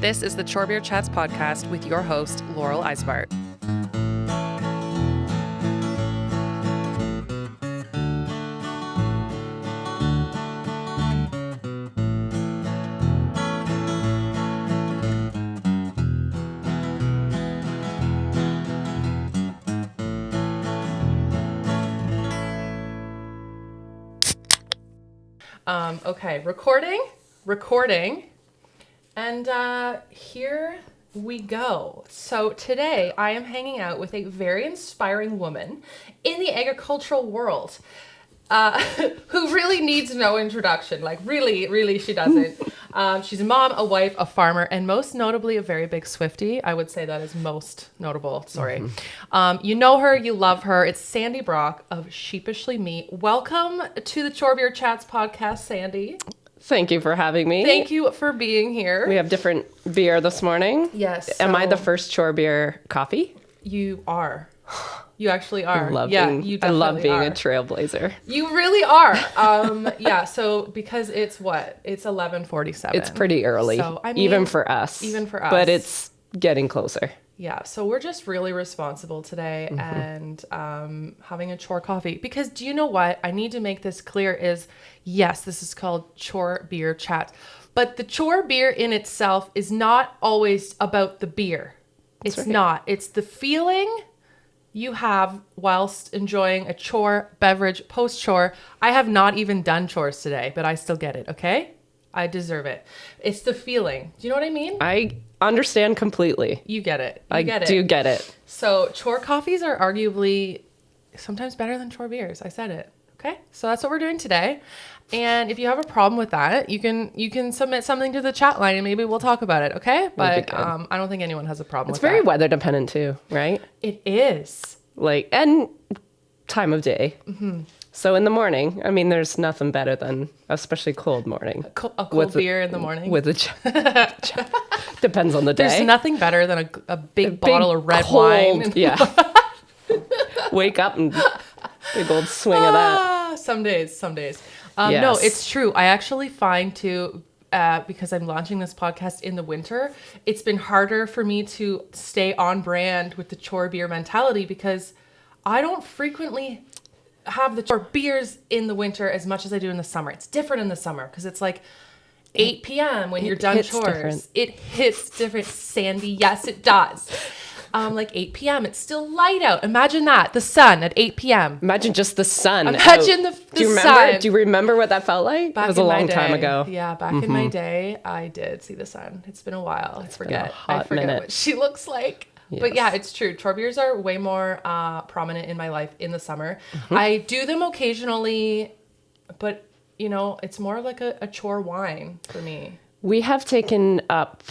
This is the Chore Beer Chats podcast with your host, Laurel Ysebaert. Okay, recording, and here we go. So today I am hanging out with a very inspiring woman in the agricultural world who really needs no introduction. Like really she doesn't. She's a mom, a wife, a farmer, and most notably a very big Swiftie. I would say that is most notable. Sorry. You know her, you love her. It's Sandi Brock of Sheepishly Me. Welcome to the Chore Beer Chats podcast, Sandi. Thank you for having me. Thank you for being here. We have different beer this morning. Yes. Am I the first Chore Beer coffee? You are. You actually are. I love being a trailblazer. You really are. Yeah. So because it's 11:47. It's pretty early. So, I mean, even for us. But it's getting closer. Yeah. So we're just really responsible today and having a chore coffee. Because do you know what? I need to make this clear is, yes, this is called Chore Beer Chat. But the chore beer in itself is not always about the beer. It's right. Not. It's the feeling you have whilst enjoying a chore beverage post-chore. I have not even done chores today, but I still get it, okay? I deserve it. It's the feeling. Do you know what I mean? I understand completely. You get it. I do get it. So chore coffees are arguably sometimes better than chore beers. I said it. Okay? So that's what we're doing today. And if you have a problem with that, you can submit something to the chat line and maybe we'll talk about it, okay? But I don't think anyone has a problem with that. It's very weather dependent too, right? It is. And time of day. Mm-hmm. So in the morning, I mean, there's nothing better than, especially cold morning. A cold beer in the morning? With depends on the day. There's nothing better than a big bottle of red wine. Yeah. Wake up and big old swing of that. Some days. Yes. No, it's true. I actually find too, because I'm launching this podcast in the winter, it's been harder for me to stay on brand with the chore beer mentality because I don't frequently have the chore beers in the winter as much as I do in the summer. It's different in the summer because it's like 8 p.m. when you're done chores. Different. It hits different, Sandi. Yes, it does. Like 8 p.m. It's still light out. Imagine that. The sun at 8 p.m. Imagine just the sun. Imagine the sun. Do you remember what that felt like? It was a long time ago. Yeah, back in my day, I did see the sun. It's been a while. I forget what she looks like. Yes. But yeah, it's true. Chore beers are way more prominent in my life in the summer. Mm-hmm. I do them occasionally, but it's more like a chore wine for me. We have taken up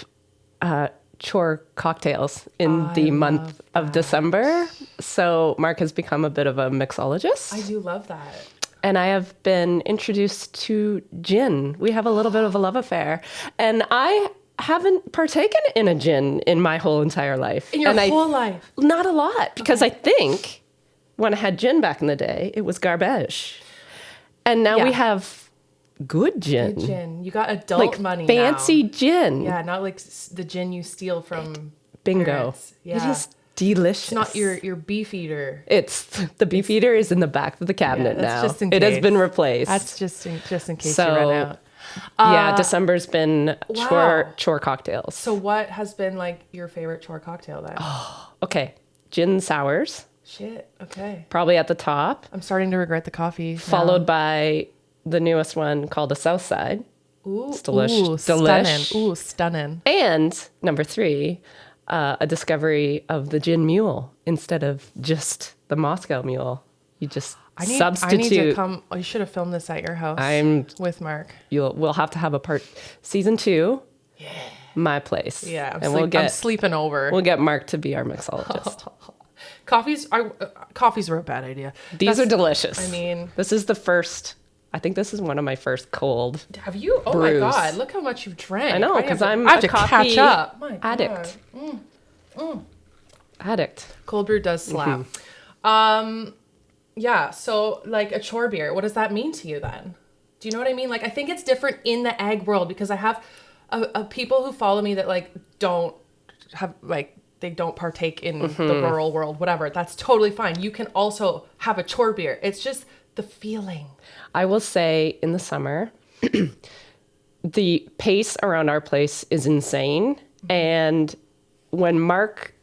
chore cocktails in the month of December. So Mark has become a bit of a mixologist. I do love that. And I have been introduced to gin. We have a little bit of a love affair. And I haven't partaken in a gin in my whole entire life. In your whole life? Not a lot. Because I think when I had gin back in the day, it was garbage. And now we have good gin. Good gin. You got adult money fancy now. Gin. Yeah, not like the gin you steal from Bingo. Parents. Yeah. It is delicious. It's not your Beefeater. The Beefeater is in the back of the cabinet now. Just in case. It has been replaced. That's just in case you run out. December's been chore cocktails. So what has been like your favorite chore cocktail then? Oh, okay. Gin sours. Shit. Okay. Probably at the top. I'm starting to regret the coffee. Followed by the newest one called the South Side. Ooh, it's delish. Stunning. And number 3, a discovery of the gin mule instead of just the Moscow mule. You just substitute. I need to come. You should have filmed this at your house. With Mark. We'll have to have a season 2. Yeah. My place. Yeah, I'm sleeping over. We'll get Mark to be our mixologist. Coffees were a bad idea. These are delicious. I mean, this is the first. I think this is one of my first cold. Have you? Oh brews. My God! Look how much you've drank. I know because I have to catch up. My addict. Addict. Cold brew does slap. Mm-hmm. Yeah. So like a chore beer, what does that mean to you then? Do you know what I mean? Like I think it's different in the ag world because I have of people who follow me that like don't have like they don't partake in the rural world, whatever. That's totally fine. You can also have a chore beer. It's just the feeling. I will say in the summer, the pace around our place is insane. And when Mark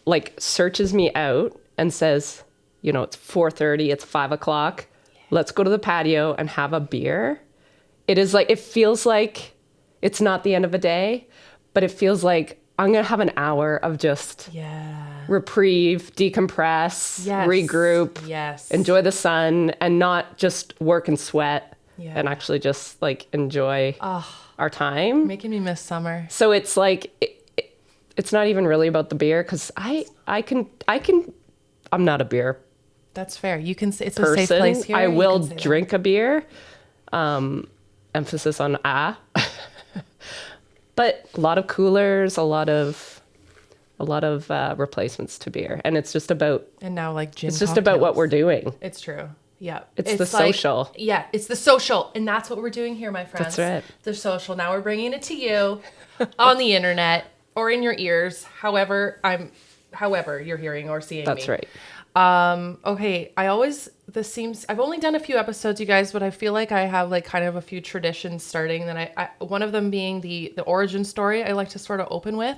like searches me out and says, you know, it's 4:30, it's 5:00, let's go to the patio and have a beer. It is like, it feels like it's not the end of a day, but it feels like I'm going to have an hour of just reprieve, decompress, regroup, enjoy the sun, and not just work and sweat, and actually just like enjoy our time. Making me miss summer. So it's like, it's not even really about the beer, because I'm not a beer That's fair. You can say it's person. a safe place here. I will drink a beer. Emphasis on but a lot of coolers, a lot of replacements to beer, and it's just about. And now like gin. It's just about what we're doing. It's true. Yeah. It's the social. Yeah, it's the social, and that's what we're doing here, my friends. That's right. The social. Now we're bringing it to you on the internet or in your ears, however you're hearing or seeing me. That's right. Okay, I've only done a few episodes, you guys, but I feel like I have like kind of a few traditions starting. Then I one of them being the origin story I like to sort of open with,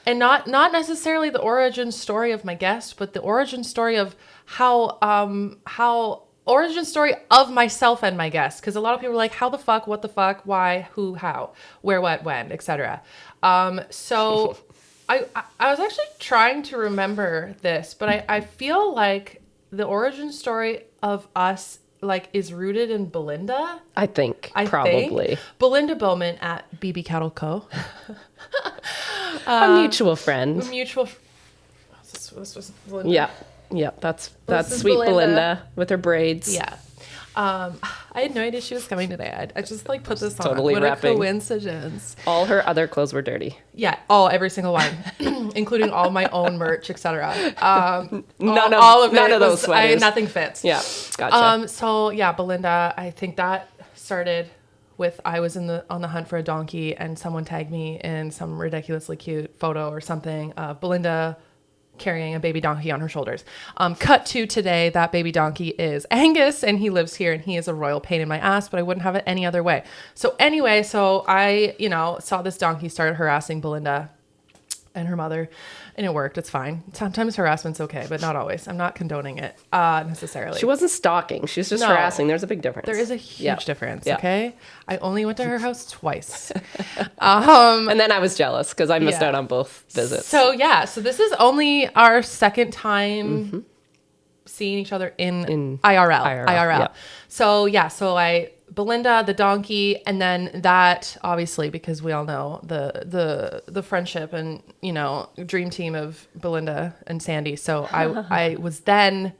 and not necessarily the origin story of my guest, but the origin story of how origin story of myself and my guest, because a lot of people are like, how the fuck, what the fuck, why, who, how, where, what, when, etc. So. I was actually trying to remember this, but I feel like the origin story of us like is rooted in Belinda. I think probably Belinda Bowman at BB Cattle Co. A mutual friend. This was Belinda. Yeah. That's sweet Belinda with her braids. Yeah. I had no idea she was coming today. I just like put this on. Totally What wrapping. a coincidence. All her other clothes were dirty. Yeah, every single one, including all my own merch, etc. None of those sweaters. Nothing fits. Yeah, gotcha. So yeah, Belinda. I think that started with I was on the hunt for a donkey, and someone tagged me in some ridiculously cute photo or something of Belinda carrying a baby donkey on her shoulders. Cut to today, that baby donkey is Angus, and he lives here, and he is a royal pain in my ass, but I wouldn't have it any other way. So anyway, I, saw this donkey started harassing Belinda and her mother, and it worked. It's fine. Sometimes harassment's okay, but not always. I'm not condoning it necessarily. She wasn't stalking. She's just harassing. There's a big difference. There is a huge difference, Yeah. okay? I only went to her house twice. And then I was jealous because I missed out on both visits. So this is only our second time seeing each other in IRL. Yeah. So Belinda, the donkey, and then that obviously, because we all know the friendship and dream team of Belinda and Sandi. So I was then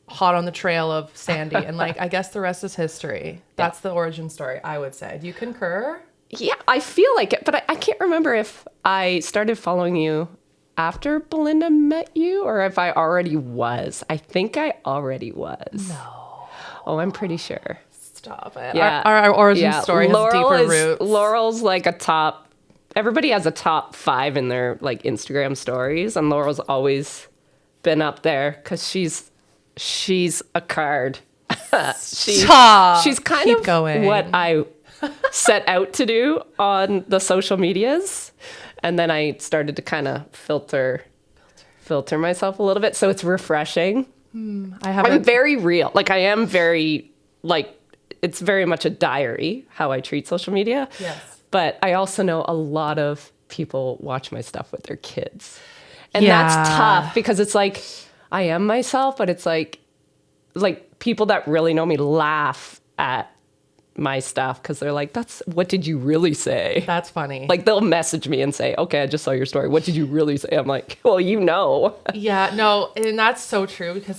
hot on the trail of Sandi, and I guess the rest is history. That's the origin story, I would say. Do you concur? Yeah, I feel like it, but I can't remember if I started following you after Belinda met you or if I already was. I think I already was. No. Oh, I'm pretty sure. Stop it. Yeah. Our origin story has deeper roots. Laurel's like a top. Everybody has a top 5 in their Instagram stories, and Laurel's always been up there because she's a card. she's kind of going. What I set out to do on the social medias, and then I started to kind of filter myself a little bit, so it's refreshing. I'm very real. I am very it's very much a diary how I treat social media. Yes. But I also know a lot of people watch my stuff with their kids. And that's tough because it's I am myself, but it's like people that really know me laugh at my stuff because they're like, what did you really say? That's funny. They'll message me and say, okay, I just saw your story. What did you really say? I'm like, well, Yeah, no, and that's so true because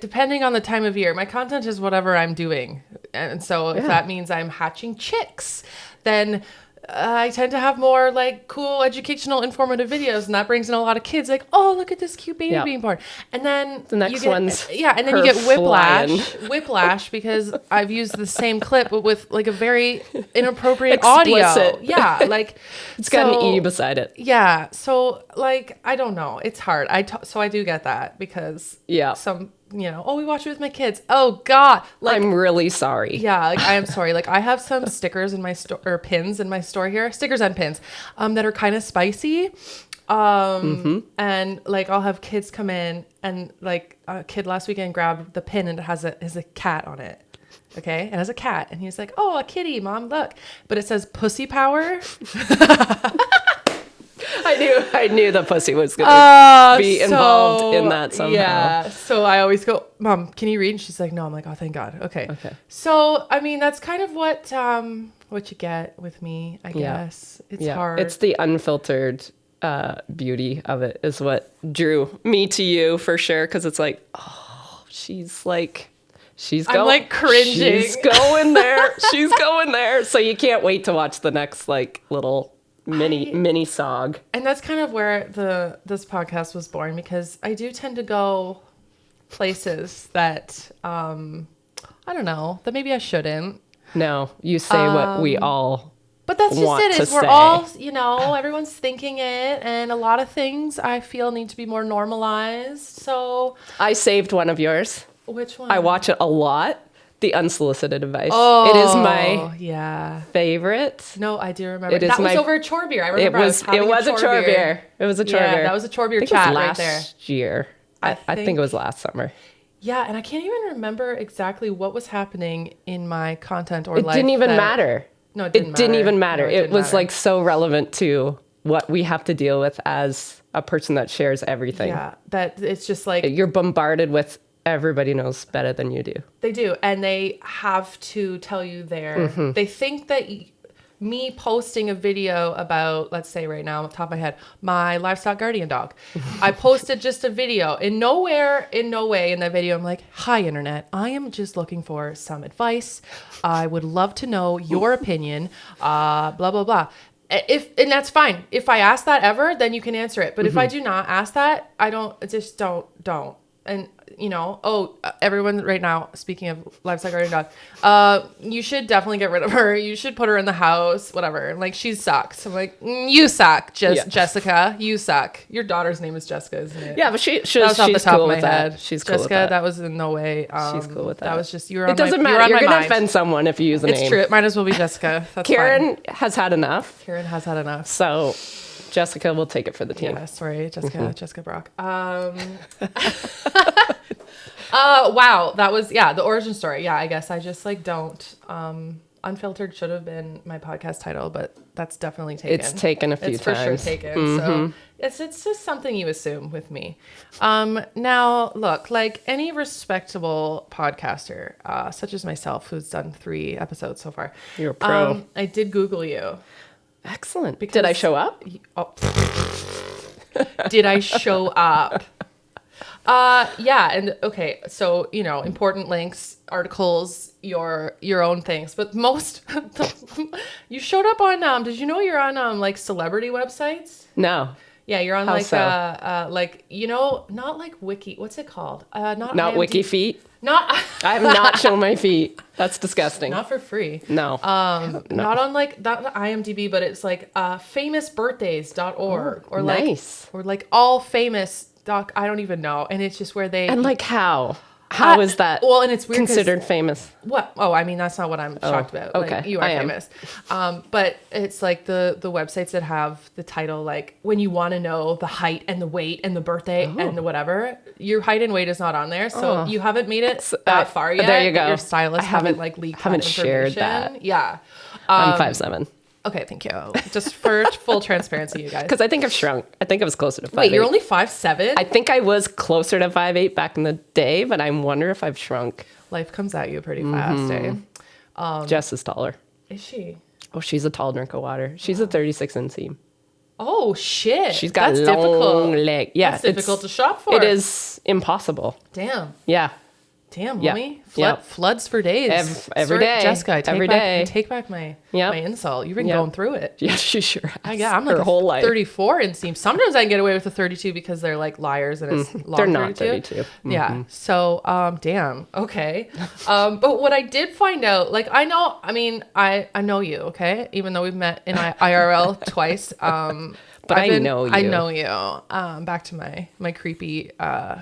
depending on the time of year, my content is whatever I'm doing. And so if that means I'm hatching chicks, then I tend to have more like cool, educational, informative videos, and that brings in a lot of kids. Like, oh, look at this cute baby Yeah. being born, and then The next one's and then you her get whiplash, flying. because I've used the same clip but with like a very inappropriate audio. Explicit. Yeah, like It's got an E beside it. Yeah, so like I don't know, it's hard. So I do get that because some oh, we watch it with my kids. Oh God, like I'm really sorry. yeah, like I am sorry. Like I have some stickers in my store or pins in my store here, stickers and pins, that are kind of spicy. And like I'll have kids come in and like a kid last weekend grabbed the pin and it has a cat on it. Okay, it has a cat and he's like, oh, a kitty, mom, look, but it says pussy power. I knew the pussy was going to be involved in that somehow. Yeah. So I always go, Mom, can you read? And she's like, no. I'm like, oh, thank God. Okay. So, I mean, that's kind of what you get with me, I guess. It's hard. It's the unfiltered beauty of it is what drew me to you for sure. Because it's like, oh, she's going. I'm like cringing. She's going there. She's going there. So you can't wait to watch the next like little mini sog. And that's kind of where this podcast was born, because I do tend to go places that I don't know, that maybe I shouldn't. No, you say what we all but that's just want it, is to we're say. all everyone's thinking it, and a lot of things I feel need to be more normalized. So I saved one of yours. Which one? I watch it a lot. The unsolicited advice. Oh, it is my favorite. No, I do remember. It is that was over a Chore Beer. I remember it was a Chore Beer. It was a Chore Beer. That was a Chore Beer chat right there. Last year. I think it was last summer. Yeah, and I can't even remember exactly what was happening in my content or life. It didn't even matter. No, it didn't even matter. No, it was like so relevant to what we have to deal with as a person that shares everything. Yeah, that it's just like you're bombarded with everybody knows better than you do. They do, and they have to tell you they think that me posting a video about, let's say right now, off the top of my head, my livestock guardian dog. I posted just a video. In no way in that video, I'm like, hi, internet. I am just looking for some advice. I would love to know your opinion, blah, blah, blah. And that's fine. If I ask that ever, then you can answer it. But if I do not ask that, I don't. And everyone right now, speaking of livestock guardian dog, you should definitely get rid of her. You should put her in the house, whatever. Like, she sucks. I'm like, you suck, Jessica. You suck. Your daughter's name is Jessica, isn't it? Yeah, but she's off the top cool of my with head. that. She's cool Jessica, with that. That was in no way. She's cool with that. That was just, you were on it doesn't my, matter. You're going to mind. offend someone if you use a name. It's true. It might as well be Jessica. That's Karen fine. has had enough. Karen has had enough. So Jessica will take it for the team. Yeah, sorry, Jessica. Jessica Brock. Wow, that was the origin story. Yeah, I guess I just like don't. Unfiltered should have been my podcast title, but that's definitely taken. It's taken a few times. It's for sure taken. So it's just something you assume with me. Now look, like any respectable podcaster, such as myself, who's done 3 episodes so far. You're a pro. I did Google you. Excellent. Did I show up? Did I show up? Yeah, and okay, so important links, articles, your own things, but most you showed up on did you know you're on like celebrity websites? No. Yeah, you're on like not like Wiki, what's it called? Not Wiki feet. Not I have not shown my feet. That's disgusting. Not for free. No. No. Not on like not IMDb, but it's like famousbirthdays.org or like nice. Or like all famous I don't even know, and it's just where they and like how is that? Well, and it's weird considered famous. What? Oh, I mean that's not what I'm shocked about. Okay, like, you are famous, but it's like the websites that have the title like when you want to know the height and the weight and the birthday and the whatever. Your height and weight is not on there, so you haven't made it that far yet. There you go. Your stylist haven't like leaked. Haven't shared that. Yeah, I'm 5'7". Okay, thank you. Just for full transparency, you guys. Because I think I've shrunk. I think I was closer to 5'8". Wait, you're only 5'7"? I think I was closer to 5'8" back in the day, but I wonder if I've shrunk. Life comes at you pretty fast, eh? Jess is taller. Is she? Oh, she's a tall drink of water. She's a 36 inseam. Oh, shit. She's got long leg. Yeah, that's difficult to shop for. It is impossible. Damn. Yeah. Damn, Yeah. homie. Yep. Floods for days. Every Sorry, day. Jessica, Every day. take back my Yep. my insult. You've been Yep. going through it. Yeah, she sure has. Yeah, I'm like her a whole life. 34 inseam. Sometimes I can get away with a 32 because they're like liars and it's long They're not 32. 32. Yeah. So, damn. Okay. But what I did find out, like, I know you, okay? Even though we've met in IRL twice. But I know you. I know you. Back to my creepy,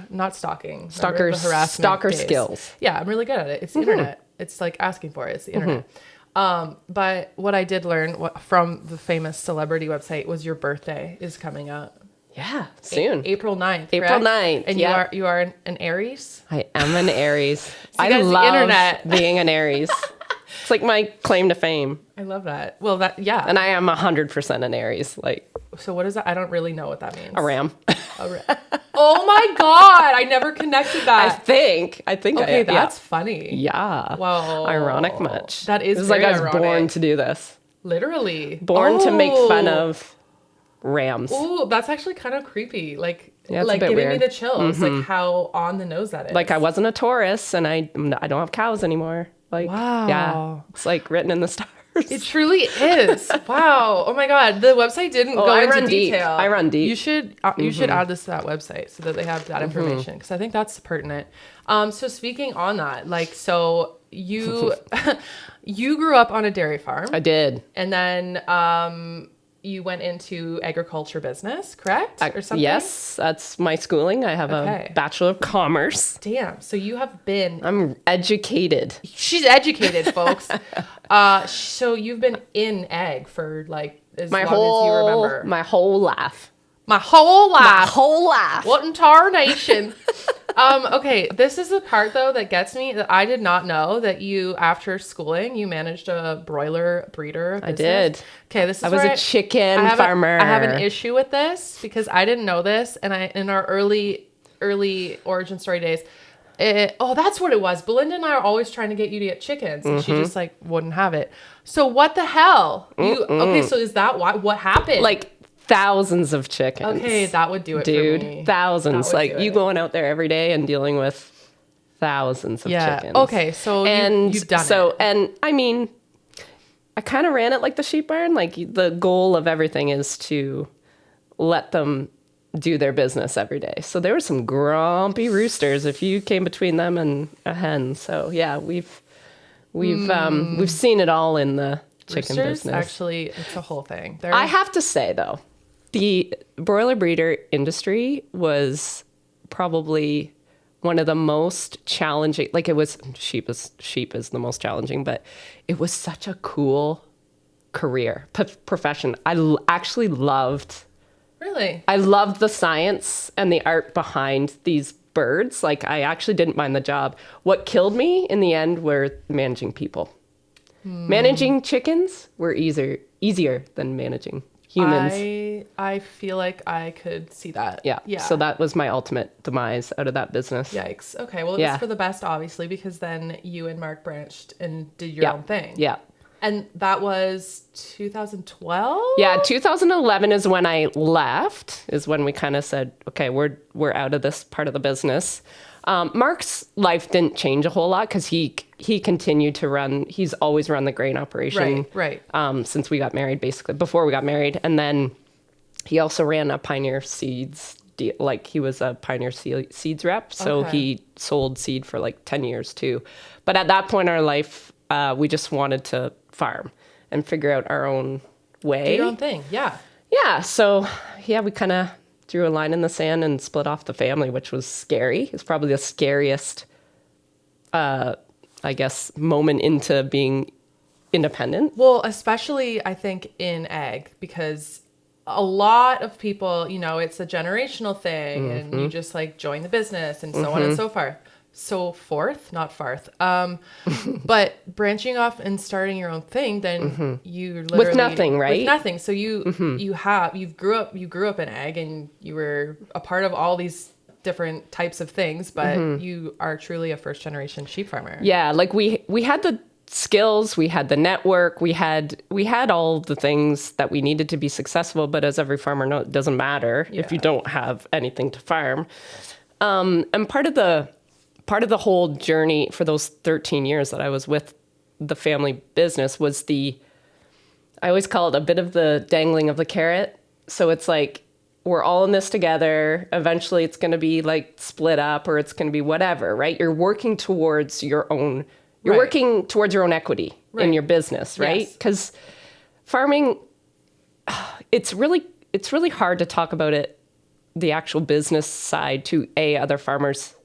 not stalking. Stalker the harassment stalker days. skills. Yeah, I'm really good at it. It's the internet. It's like asking for it. It's the internet. But what I did learn from the famous celebrity website was your birthday is coming up. Yeah, soon. April 9th, April correct? 9th, And yeah. you are an Aries? I am an Aries. I guys, the love internet. being an Aries. It's like my claim to fame. I love that. Well, yeah. And I am 100% an Aries, like So what is that? I don't really know what that means. a ram. Oh my God. I never connected I that. think Okay, I, that's funny. yeah. Wow. Ironic much. That is It was very like I was ironic. born to do this. Literally. Born to make fun of rams. Ooh, that's actually kind of creepy. Like, Yeah, it's a like bit giving me weird. the chills. Like how on the nose that is. Like I wasn't a Taurus and I don't have cows anymore. Like, Wow. yeah, it's like written in the stars. It truly is. Wow. Oh my God. The website didn't go I into run deep. detail. I run deep. You should add this to that website so that they have that information because I think that's pertinent. So speaking on that, like, so you you grew up on a dairy farm I did. and then you went into agriculture business, correct? Or something? Yes, that's my schooling. I have Okay. a Bachelor of Commerce. Damn. So you have been I'm educated. She's educated, folks. So you've been in ag for like as long as you remember. My whole life. My whole life. My whole life. What in tarnation? Okay, this is the part though that gets me that I did not know that you after schooling you managed a broiler breeder business. I did. Okay, this is I was where a chicken I have farmer. I have an issue with this because I didn't know this, and in our early origin story days. That's what it was. Belinda and I are always trying to get you to get chickens, and she just like wouldn't have it. So what the hell? Okay? So is that why? What happened? Like thousands of chickens. Okay, that would do it Dude, for me. thousands. That would Like do you it. going out there every day and dealing with thousands of chickens. Okay, so you've done it. And I mean, I kind of ran it like the sheep barn. Like the goal of everything is to let them do their business every day. So there were some grumpy roosters if you came between them and a hen. So yeah, we've seen it all in the chicken Roosters, business. actually, it's a whole thing. I have to say though, the broiler breeder industry was probably one of the most challenging. Like it was sheep is the most challenging, but it was such a cool career profession. Actually loved. Really? I loved the science and the art behind these birds. Like I actually didn't mind the job. What killed me in the end were managing people. Managing chickens were easier than managing humans. I feel like I could see that. Yeah. Yeah. So that was my ultimate demise out of that business. Yikes. Okay. Well, it Yeah. was for the best, obviously, because then you and Mark branched and did your own thing. Yeah. And that was 2012? Yeah, 2011 is when I left, is when we kind of said, okay, we're out of this part of the business. Mark's life didn't change a whole lot because he continued to run, he's always run the grain operation. Right. Since we got married, basically, before we got married. And then he also ran a Pioneer Seeds deal, like he was a Pioneer Seeds rep. So Okay. he sold seed for like 10 years too. But at that point in our life, we just wanted to farm and figure out our own way. Do your own thing. Yeah. Yeah. So yeah, we kind of drew a line in the sand and split off the family, which was scary. It's probably the scariest, I guess, moment into being independent. Well, especially I think in ag, because a lot of people, it's a generational thing and you just like join the business and so on and so forth. So forth, not farth. But branching off and starting your own thing, then you literally With nothing, right? With nothing. So you grew up in ag and you were a part of all these different types of things, but you are truly a first generation sheep farmer. Yeah, like we had the skills, we had the network, we had all the things that we needed to be successful, but as every farmer knows, it doesn't matter if you don't have anything to farm. And part of part of the whole journey for those 13 years that I was with the family business was I always call it a bit of the dangling of the carrot. So it's like, we're all in this together. Eventually it's going to be like split up, or it's going to be whatever, right? You're working towards your own, working towards your own equity in your business, right? Because farming, it's really hard to talk about it, the actual business side, to other farmers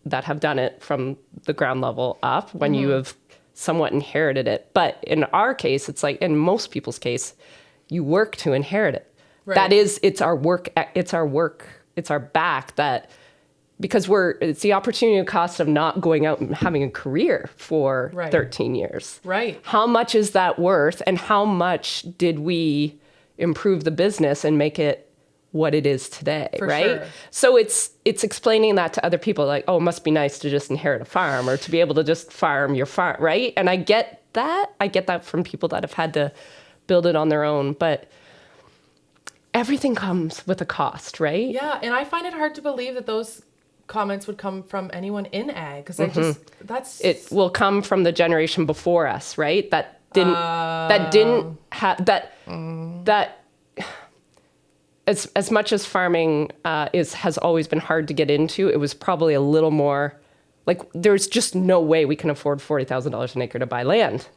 that have done it from the ground level up when you have somewhat inherited it. But in our case, it's like, in most people's case, you work to inherit it. Right. That is, it's our work, it's our back, that, because it's the opportunity cost of not going out and having a career for 13 years. Right. How much is that worth, and how much did we improve the business and make it what it is today, right? Sure. So it's explaining that to other people, like, oh, it must be nice to just inherit a farm, or to be able to just farm your farm, right? And I get that. I get that from people that have had to build it on their own, but everything comes with a cost, right? Yeah, and I find it hard to believe that those comments would come from anyone in ag, because it will come from the generation before us, right? That as much as farming has always been hard to get into, it was probably a little more like, there's just no way we can afford $40,000 an acre to buy land.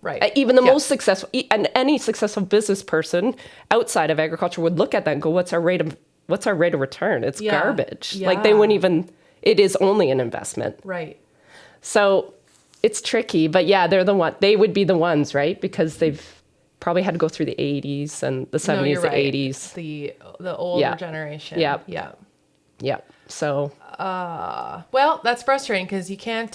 Right. Even the most successful, and any successful business person outside of agriculture would look at that and go, what's our rate of return? It's garbage. Yeah. Like, they wouldn't even, it is only an investment. Right. So it's tricky, but they would be the ones, right? Because they've probably had to go through the 80s and the 70s, the 80s. The older generation. Yeah. Yeah. Yeah. So. Well, that's frustrating, because you can't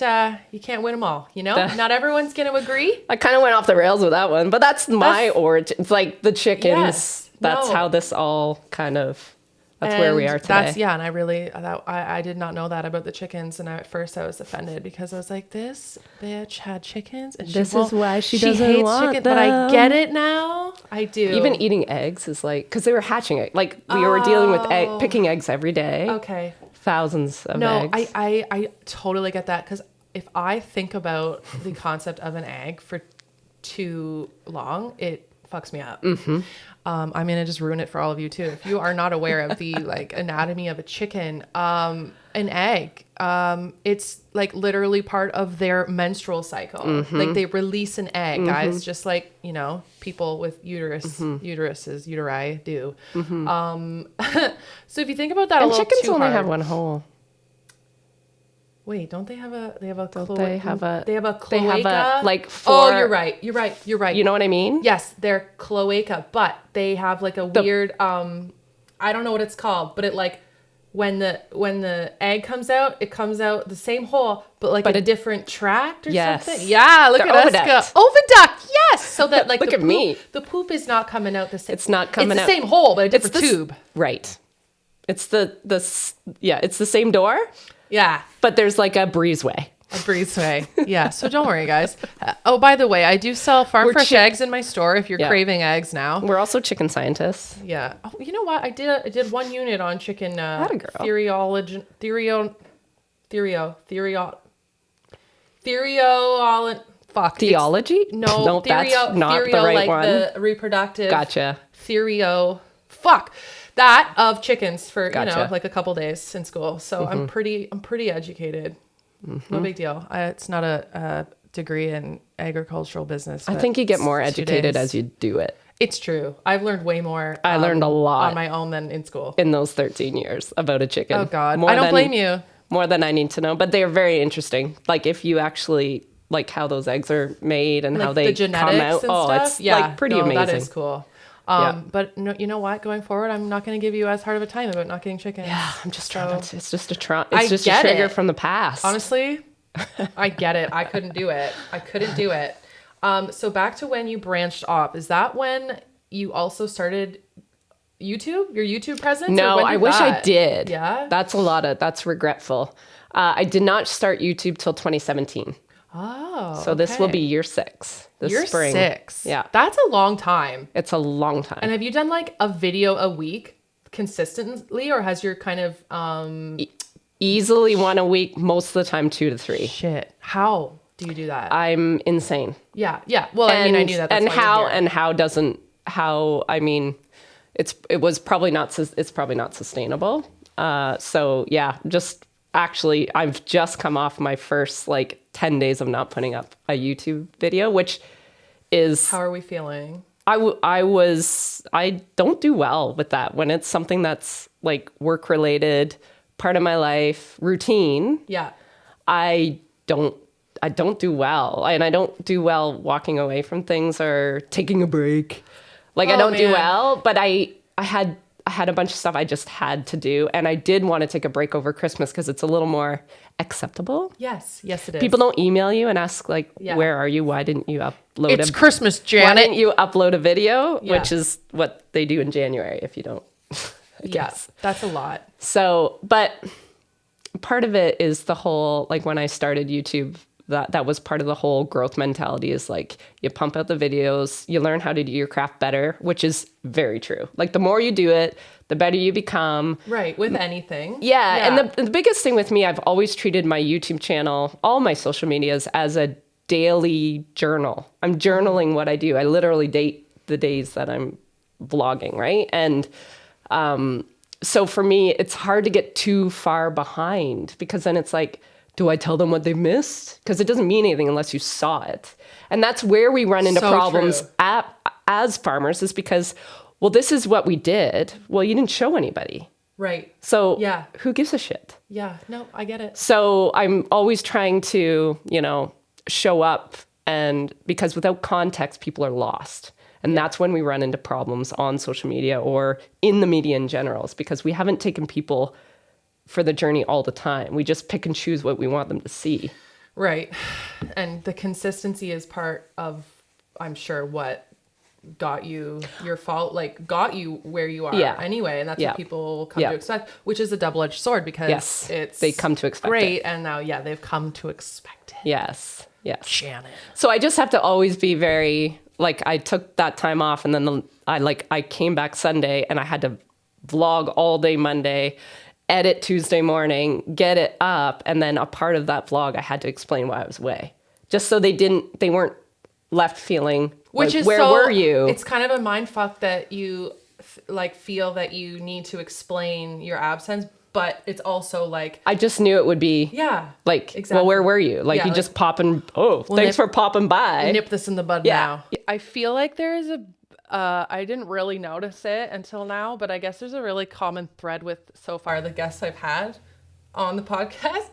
win them all, you know? Not everyone's going to agree. I kind of went off the rails with that one, but that's my origin. It's like the chickens. Yes, that's how this all kind of, that's where we are today. And I did not know that about the chickens. And at first I was offended, because I was like, this bitch had chickens, and this is why she doesn't want chicken, them. But I get it now. I do. Even eating eggs is like, because they were hatching it. Like, we were dealing with picking eggs every day. Okay. Thousands of eggs. No, I totally get that, because if I think about the concept of an egg for too long, it fucks me up. Mm-hmm. I'm gonna just ruin it for all of you too. If you are not aware of the anatomy of a chicken, an egg, it's like literally part of their menstrual cycle. Mm-hmm. Like, they release an egg, guys, just like, people with uteri do. Mm-hmm. So if you think about that, and chickens only have one hole. Wait, don't they have a? They have a. They have a cloaca. They have a, like, four. Oh, you're right. You know what I mean? Yes, they're cloaca, but they have like a weird. I don't know what it's called, but it, like, when the egg comes out, it comes out the same hole, but a different tract or something. Yeah, look at us go. Oviduct. Yes. So that, like, look at me. The poop is not coming out the same. It's not coming out. It's the same hole, but a different tube. Right. It's it's the same door. Yeah. But there's like a breezeway. Yeah. So don't worry, guys. Oh, by the way, I do sell farm fresh eggs in my store if you're craving eggs now. We're also chicken scientists. Yeah. Oh, you know what? I did one unit on chicken theory. Theology? No, that's not the right one. The reproductive. Gotcha. That of chickens for like a couple days in school. So I'm pretty educated. Mm-hmm. No big deal. It's not a degree in agricultural business. I think you get more educated as you do it. It's true. I've learned way more. I learned a lot on my own than in school in those 13 years about a chicken. Oh God, I don't blame you. More than I need to know, but they are very interesting. Like, if you actually like how those eggs are made and how they come out. It's like pretty amazing. That is cool. But you know what? Going forward, I'm not going to give you as hard of a time about not getting chickens. Yeah, I'm just trying. It's just a trigger from the past. Honestly, I get it. I couldn't do it. So back to when you branched off. Is that when you also started YouTube? Your YouTube presence? No, I wish I did. Yeah, that's regretful. I did not start YouTube till 2017. Oh, so this will be year 6 this spring. Year 6. Yeah. That's a long time. It's a long time. And have you done like a video a week consistently, or has your kind of easily one a week, most of the time 2 to 3. Shit. How do you do that? I'm insane. Yeah. Well, I mean, I knew that. That's and why you're how here. and how doesn't how I mean, it's probably not sustainable. So yeah, just actually, I've just come off my first like 10 days of not putting up a YouTube video, which is How are we feeling? I don't do well with that when it's something that's like work related, part of my life, routine. Yeah. I don't do well. And I don't do well walking away from things or taking a break. Like I don't do well, but I had a bunch of stuff I just had to do. And I did want to take a break over Christmas because it's a little more acceptable. Yes, it is. People don't email you and ask like, where are you? Why didn't you upload It's Christmas, Janet. Why didn't you upload a video? Yeah. Which is what they do in January if you don't. Yes, that's a lot. So, but part of it is the whole, like when I started YouTube, that was part of the whole growth mentality is like you pump out the videos, you learn how to do your craft better, which is very true. Like the more you do it, the better you become. Right, with anything. Yeah. And the biggest thing with me, I've always treated my YouTube channel, all my social medias as a daily journal. I'm journaling what I do. I literally date the days that I'm vlogging, right? And so for me, it's hard to get too far behind because then it's like, do I tell them what they missed? Because it doesn't mean anything unless you saw it. And that's where we run into problems as farmers is because, well, this is what we did. Well, you didn't show anybody. Right. So who gives a shit? Yeah, no, I get it. So I'm always trying to, show up and because without context, people are lost. And that's when we run into problems on social media or in the media in general, is because we haven't taken people for the journey all the time. We just pick and choose what we want them to see. Right. And the consistency is part of, I'm sure, what got you your fault, like got you where you are anyway. And that's what people come to expect, which is a double-edged sword because they come to expect it. And now, they've come to expect it. Yes. Janet. So I just have to always be very, like, I took that time off and then I came back Sunday and I had to vlog all day Monday, edit Tuesday morning, get it up. And then a part of that vlog, I had to explain why I was away. Just so they weren't left feeling, which like, is where were you? It's kind of a mind fuck that you feel that you need to explain your absence, but it's also like, I just knew it would be like, exactly. Well, where were you? Like you just popping, thanks for popping by. Nip this in the bud now. I feel like there is I didn't really notice it until now, but I guess there's a really common thread with so far the guests I've had on the podcast.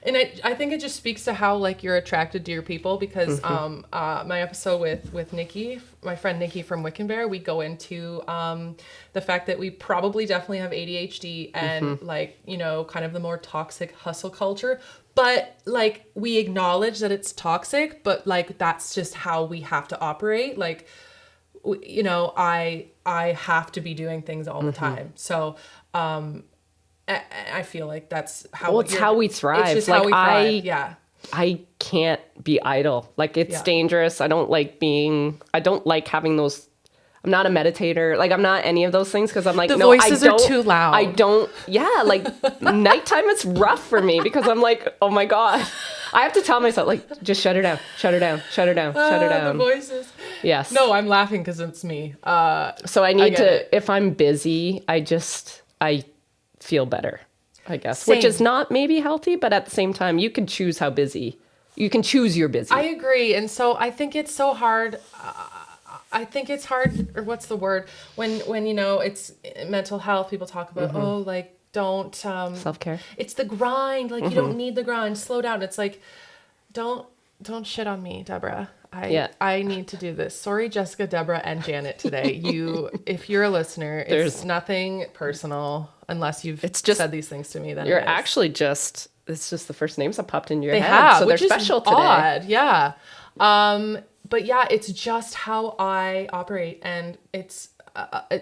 And I think it just speaks to how like you're attracted to your people because my episode with Nikki, my friend Nikki from Wickenbear, we go into the fact that we probably definitely have ADHD and like, kind of the more toxic hustle culture. But like we acknowledge that it's toxic, but like that's just how we have to operate. Like, I have to be doing things all the time. So I feel like that's how it's how we thrive. It's just like how we thrive. I can't be idle. Like it's dangerous. I don't like having those. I'm not a meditator. Like I'm not any of those things because I'm like, the voices are too loud. I don't. Yeah. Like nighttime it's rough for me because I'm like, oh my God. I have to tell myself like, just shut her down, shut her down, shut her down, shut her down. The voices. Yes. No, I'm laughing because it's me. So I need to, if I'm busy, I feel better, I guess. Same. Which is not maybe healthy, but at the same time, you can choose how busy. You can choose your busy. I agree. And so I think it's so hard. I think it's hard, or what's the word? When it's mental health, people talk about, don't... self-care. It's the grind. Like, you don't need the grind. Slow down. It's like, don't shit on me, Deborah. I need to do this. Sorry, Jessica, Deborah, and Janet today. If you're a listener, it's nothing personal unless you've said these things to me. Then you're actually it's just the first names that popped in your head. Have, so they're which special is today. Odd. Yeah. But yeah, it's just how I operate. And it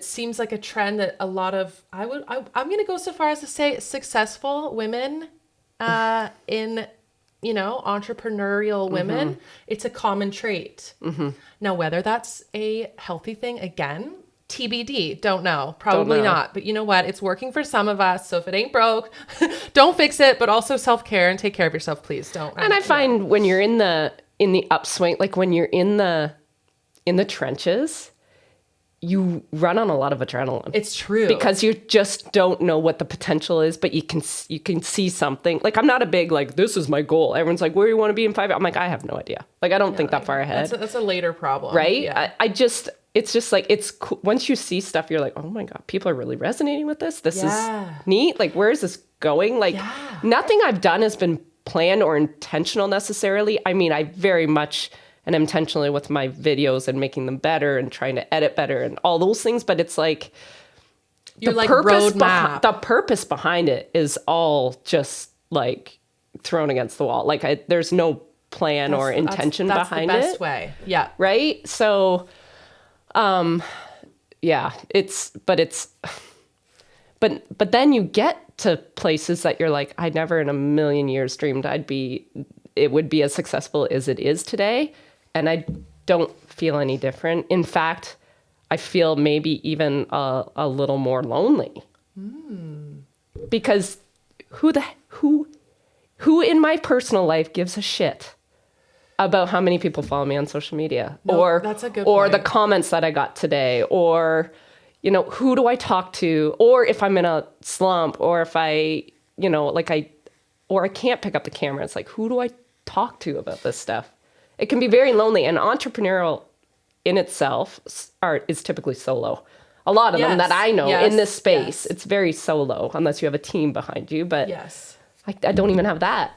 seems like a trend that a lot of, I'm going to go so far as to say successful women in entrepreneurial women, it's a common trait. Now, whether that's a healthy thing, again, TBD. Don't know. Probably Don't know. not. But you know what? It's working for some of us. So if it ain't broke, don't fix it. But also self-care and take care of yourself, please. Don't. And I find when you're in the upswing, like when you're in the trenches, you run on a lot of adrenaline. It's true. Because you just don't know what the potential is, but you can see something. Like, I'm not a big, like, this is my goal. Everyone's like, where do you want to be in 5 years? I'm like, I have no idea. Like, I don't think that far ahead. That's a later problem. Right? Yeah. It's just like, it's cool. Once you see stuff, you're like, oh my God, people are really resonating with this. This is neat. Like, where is this going? Like, nothing I've done has been planned or intentional necessarily. I mean, I very much and intentionally with my videos and making them better and trying to edit better and all those things. But it's like, you're like roadmap. The purpose behind it is all just like thrown against the wall. Like there's no plan or intention behind it. That's the best way. Yeah. Right. So, yeah, but then you get to places that you're like, I never in a million years dreamed it would be as successful as it is today. And I don't feel any different. In fact, I feel maybe even a little more lonely. Because who in my personal life gives a shit about how many people follow me on social media? No, that's a good or point. the comments that I got today, or, you know, who do I talk to? Or if I'm in a slump, or if I, you know, or I can't pick up the camera. It's like, who do I talk to about this stuff? It can be very lonely, and entrepreneurial in itself is typically solo. A lot of them that I know in this space, it's very solo unless you have a team behind you. But I don't even have that.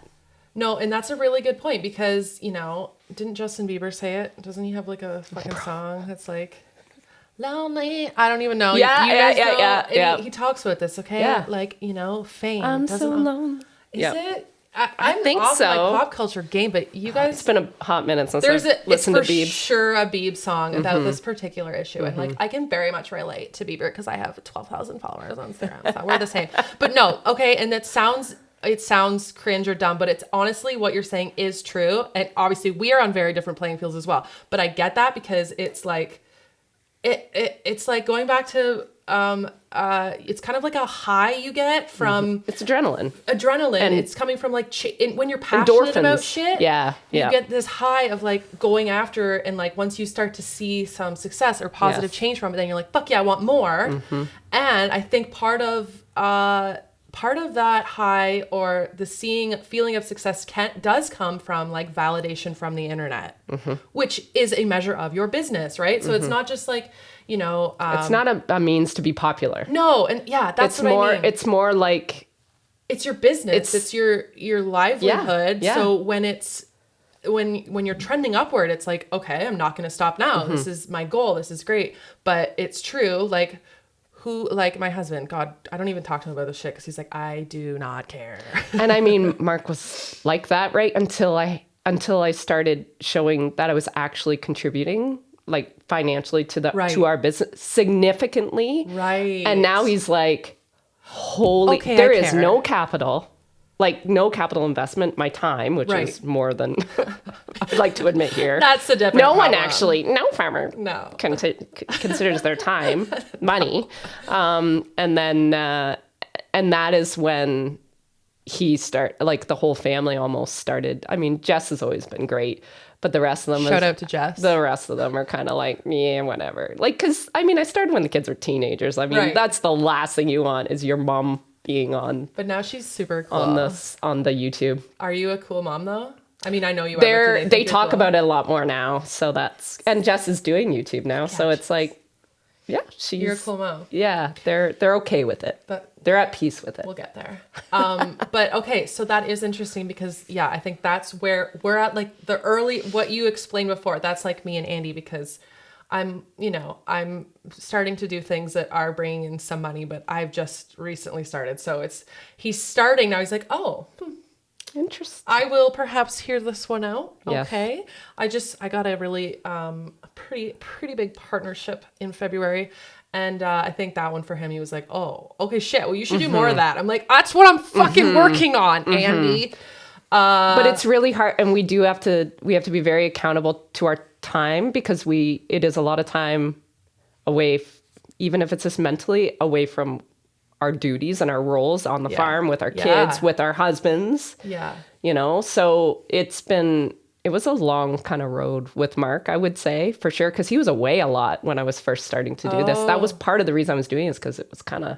No, and that's a really good point because, you know, didn't Justin Bieber say it? Doesn't he have like a fucking song that's like, lonely? I don't even know. Yeah. He talks about this, okay? Yeah. Like, you know, fame. I'm so lonely. Is it? I think off so. My pop culture game, but you guys. It's been a hot minute since I've listened to It's for Biebs. sure a Biebs song about this particular issue, and like I can very much relate to Bieber because I have 12,000 followers on Instagram, so we're the same. But no, okay, and it sounds cringe or dumb, but it's honestly what you're saying is true, and obviously we are on very different playing fields as well. But I get that because it's like, it's like going back to. It's kind of like a high you get from it's adrenaline, and it's coming from like when you're passionate about shit, you get this high of like going after, and like once you start to see some success or positive change from it, then you're like, fuck yeah, I want more. And I think part of that high or the feeling of success does come from like validation from the internet, which is a measure of your business, right? So it's not just like, you know, it's not a means to be popular. No, and that's what I mean. It's more like it's your business. It's your livelihood. Yeah. So when when you're trending upward, it's like, okay, I'm not going to stop now. This is my goal. This is great. But it's true. Like like my husband, God, I don't even talk to him about this shit because he's like, I do not care. And I mean, Mark was like that, right? Until I started showing that I was actually contributing, like financially to our business significantly. Right. And now he's like, holy, there is no capital investment, my time, which is more than I'd like to admit here. That's a different problem. No farmer considers their time money. And that is when the whole family almost started. I mean, Jess has always been great, but the rest of them shout out to Jess. The rest of them are kind of like, yeah, whatever. Like, because I mean, I started when the kids were teenagers. I mean, that's the last thing you want is your mom being on. But now she's super cool on the YouTube. Are you a cool mom though? I mean, I know you are. They talk about it a lot more now, so and Jess is doing YouTube now, so it's like, yeah, you're a cool mom. Yeah, they're okay with it. But they're at peace with it. We'll get there. But okay, so that is interesting because I think that's where we're at, like the early, what you explained before, that's like me and Andy, because I'm starting to do things that are bringing in some money, but I've just recently started. So he's starting now. He's like, oh, interesting. I will perhaps hear this one out. Yes. Okay. I got a really, pretty big partnership in February. And I think that one for him, he was like, oh, okay, shit. Well, you should do more of that. I'm like, that's what I'm fucking working on, Andy. But it's really hard. And we have to be very accountable to our time because it is a lot of time away even if it's just mentally, away from our duties and our roles on the Yeah. farm with our Yeah. kids, with our husbands. Yeah. You know, so it was a long kind of road with Mark, I would say, for sure, because he was away a lot when I was first starting to do this. That was part of the reason I was doing this, because it was kind of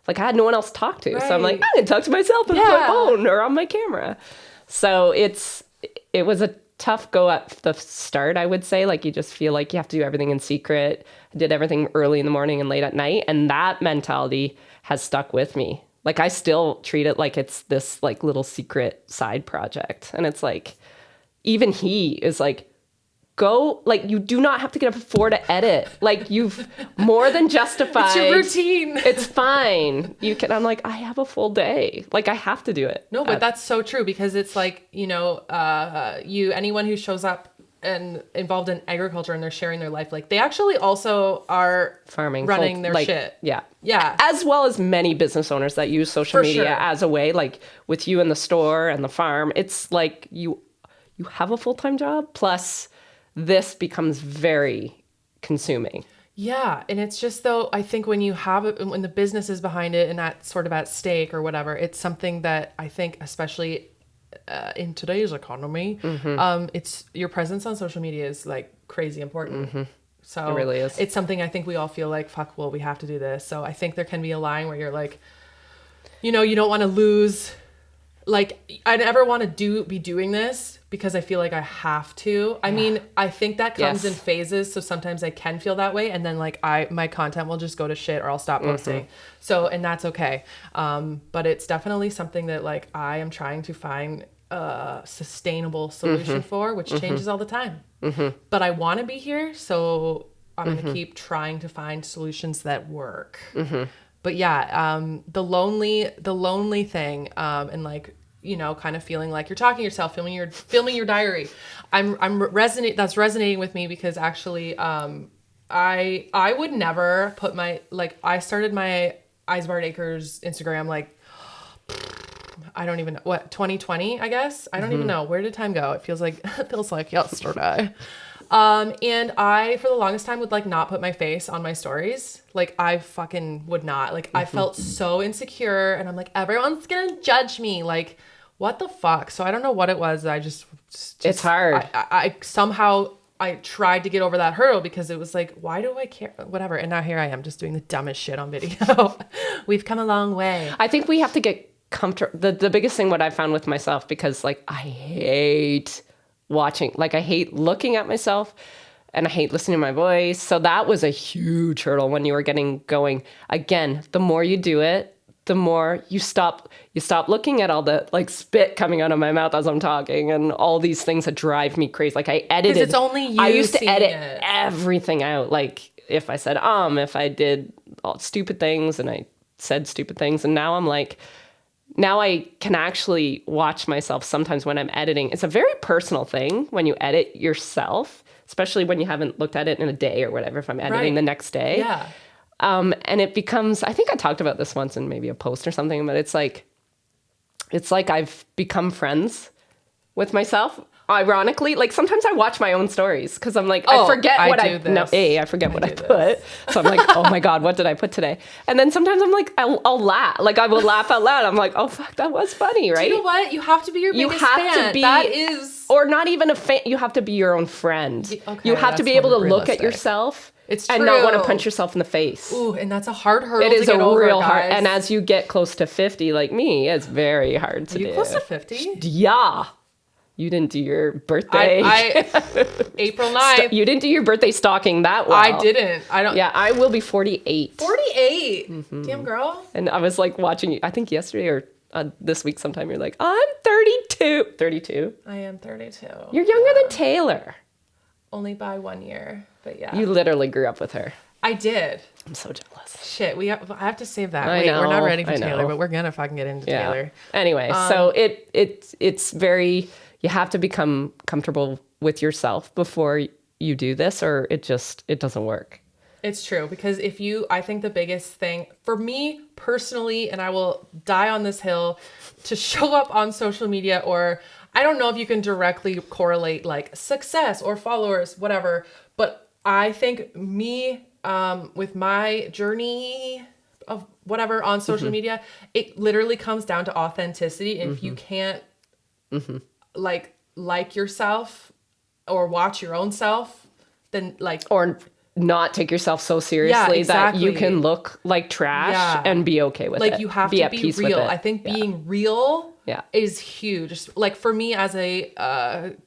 like I had no one else to talk to. So I'm like, Right. I'm going to talk to myself on my phone or on my camera. So it was a tough go at the start, I would say. Like, you just feel like you have to do everything in secret. I did everything early in the morning and late at night. And that mentality has stuck with me. Like, I still treat it like it's this like little secret side project. And it's like, even he is like, go, like, you do not have to get up at 4 to edit. Like, you've more than justified. It's your routine. It's fine. You can, I'm like, I have a full day. Like, I have to do it. No, but that's so true, because it's like, you know, anyone who shows up and involved in agriculture and they're sharing their life, like, they actually also are Farming, running their like, shit. Yeah. Yeah. As well as many business owners that use social For media sure. as a way, like with you in the store and the farm, it's like you have a full-time job, plus this becomes very consuming. Yeah. And it's just, though, I think when you have it, when the business is behind it and that's sort of at stake or whatever, it's something that I think, especially in today's economy, it's your presence on social media is like crazy important. So It really is. It's something I think we all feel like, fuck, well, we have to do this. So I think there can be a line where you're like, you know, you don't want to lose. Like, I never want to be doing this because I feel like I have to. I mean, I think that comes in phases. So sometimes I can feel that way. And then like my content will just go to shit, or I'll stop posting. So, and that's okay. But it's definitely something that like I am trying to find a sustainable solution for, which changes all the time. But I want to be here. So I'm going to keep trying to find solutions that work. But yeah, the lonely thing, and like, you know, kind of feeling like you're talking to yourself, filming your diary. That's resonating with me, because actually, I would never put I started my Ysebaert Acres Instagram, like, I don't even know, what, 2020, I guess? I don't even know. Where did time go? It feels like yesterday. And I, for the longest time, would like not put my face on my stories. Like, I fucking would not. Like, I felt so insecure, and I'm like, everyone's gonna judge me. Like, what the fuck? So I don't know what it was. I just It's hard. I somehow I tried to get over that hurdle, because it was like, why do I care? Whatever. And now here I am, just doing the dumbest shit on video. We've come a long way. I think we have to get comfortable. The biggest thing, what I found with myself, because like I hate watching, like I hate looking at myself, and I hate listening to my voice. So that was a huge hurdle when you were getting going. Again, the more you do it, the more you stop looking at all the like spit coming out of my mouth as I'm talking and all these things that drive me crazy. Like I edited. Because it's only you. I used to seeing edit it. everything out. Like if I said if I did all stupid things, and I said stupid things, and now I'm like, now I can actually watch myself sometimes when I'm editing. It's a very personal thing when you edit yourself, especially when you haven't looked at it in a day or whatever, if I'm editing the next day. Yeah. And it becomes, I think I talked about this once in maybe a post or something, but it's like I've become friends with myself. Ironically, like sometimes I watch my own stories because I'm like, I forget what I forget what I put. So I'm like, oh my God, what did I put today? And then sometimes I'm like, I'll laugh. Like I will laugh out loud. I'm like, oh fuck, that was funny, right? Do you know what? You have to be your biggest fan. That is, or not even a fan. You have to be your own friend. Okay, you have to be able to look at yourself. It's and true. not want to punch yourself in the face. Ooh, and that's a hard hurdle it to is get a over, real guys. hard. And as you get close to 50, like me, it's very hard to do. Are you close to 50? Yeah. You didn't do your birthday. April 9th. You didn't do your birthday stalking that well. I didn't. I don't. Yeah, I will be 48. 48. Mm-hmm. Damn, girl. And I was like watching you, I think yesterday or this week sometime, you're like, I'm 32. 32? I am 32. You're younger than Taylor. Only by 1 year, but yeah. You literally grew up with her. I did. I'm so jealous. Shit, I have to save that. I Wait, know, we're not ready for I Taylor, know. but we're gonna fucking get into Taylor. Anyway, so it's very, you have to become comfortable with yourself before you do this, or it doesn't work. It's true, because I think the biggest thing for me personally, and I will die on this hill, to show up on social media, or I don't know if you can directly correlate like success or followers, whatever, but I think me with my journey of whatever on social media, it literally comes down to authenticity. And if you can't like yourself or watch your own self, then like, or not take yourself so seriously that you can look like trash and be okay with it. Like you have to be real. I think being real is huge. Like for me as a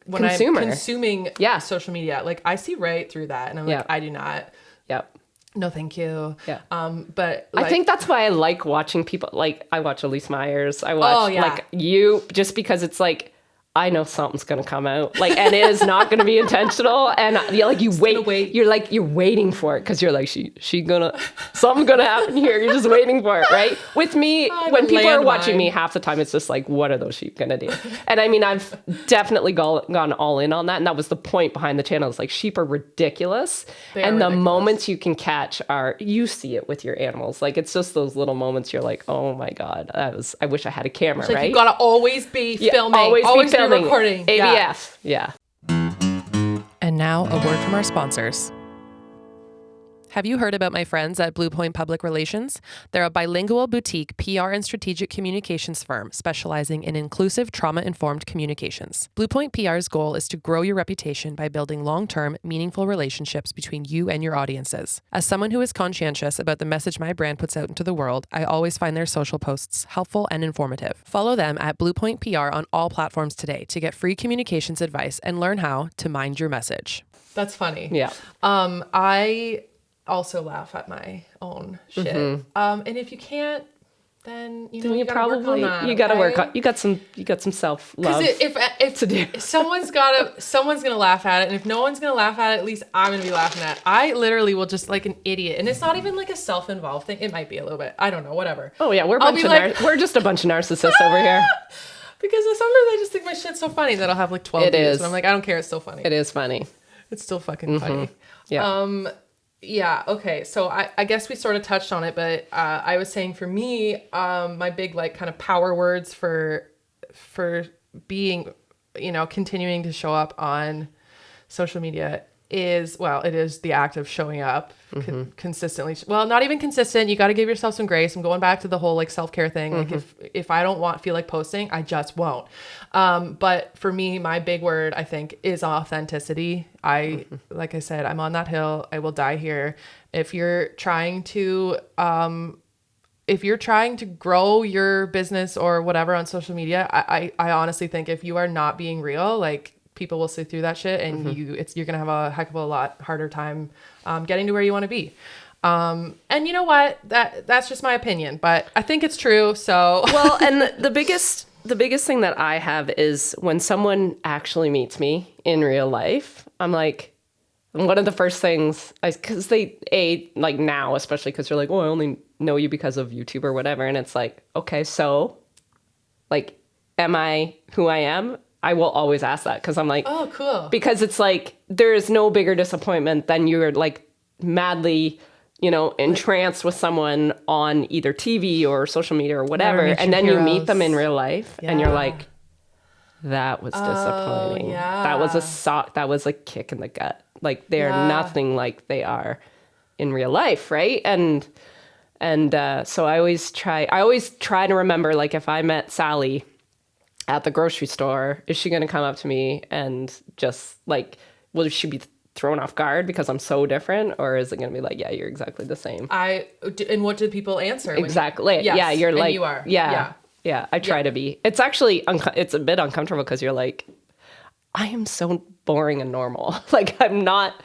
when consumer. I'm consuming social media, like I see right through that and I'm like, I do not. Yep. No, thank you. Yeah. But like, I think that's why I like watching people. Like I watch Elise Myers. I watch like you, just because it's like, I know something's gonna come out, like, and it is not gonna be intentional, and you wait. You're waiting for it because you're like, she gonna, something's gonna happen here. You're just waiting for it, right? With me, when people are watching me, half the time it's just like, what are those sheep gonna do? And I mean, I've definitely gone all in on that, and that was the point behind the channel. It's like sheep are ridiculous, and the moments you can catch you see it with your animals. Like it's just those little moments. You're like, oh my god, I wish I had a camera. Like right? you gotta always be filming, always be recording. ABS. Yeah. And now a word from our sponsors. Have you heard about my friends at BluePoint Public Relations? They're a bilingual boutique PR and strategic communications firm specializing in inclusive, trauma-informed communications. BluePoint PR's goal is to grow your reputation by building long-term, meaningful relationships between you and your audiences. As someone who is conscientious about the message my brand puts out into the world, I always find their social posts helpful and informative. Follow them at BluePoint PR on all platforms today to get free communications advice and learn how to mind your message. That's funny. Yeah. I also laugh at my own shit. And if you can't, then you probably gotta work on. You got some self love. If to do. someone's gonna laugh at it, and if no one's gonna laugh at it, at least I'm gonna be laughing at it. I literally will just like an idiot, and it's not even like a self-involved thing. It might be a little bit. I don't know. Whatever. Oh yeah, we're just a bunch of narcissists over here. Because sometimes I just think my shit's so funny that I'll have like 12 views, and I'm like, I don't care. It's still funny. It is funny. It's still fucking funny. Yeah. Yeah, okay. So I guess we sort of touched on it, but I was saying for me, my big like kind of power words for being, continuing to show up on social media is, well, it is the act of showing up consistently. Well, not even consistent. You got to give yourself some grace. I'm going back to the whole like self-care thing. Like if I don't feel like posting, I just won't. But for me, my big word, I think, is authenticity. Like I said, I'm on that hill. I will die here. If you're trying to grow your business or whatever on social media, I honestly think if you are not being real, like, people will see through that shit, and you're gonna have a heck of a lot harder time getting to where you want to be. And you know what? That's just my opinion, but I think it's true. So well, and the biggest thing that I have is when someone actually meets me in real life, I'm like, one of the first things, because they like now, especially because you're like, oh, I only know you because of YouTube or whatever, and it's like, okay, so like, am I who I am? I will always ask that because I'm like, oh, cool. Because it's like, there is no bigger disappointment than you're like madly, entranced with someone on either TV or social media or whatever. And then you meet them in real life and you're like, that was disappointing. Yeah. That was a kick in the gut. Like they're nothing like they are in real life. Right. And so I always try to remember, like, if I met Sally at the grocery store, is she going to come up to me and just like, will she be thrown off guard because I'm so different, or is it going to be like, yeah, you're exactly the same? And what did people answer? Exactly. Yes, yeah, you're like, you are. Yeah. I try to be. It's actually it's a bit uncomfortable because you're like, I am so boring and normal. Like I'm not.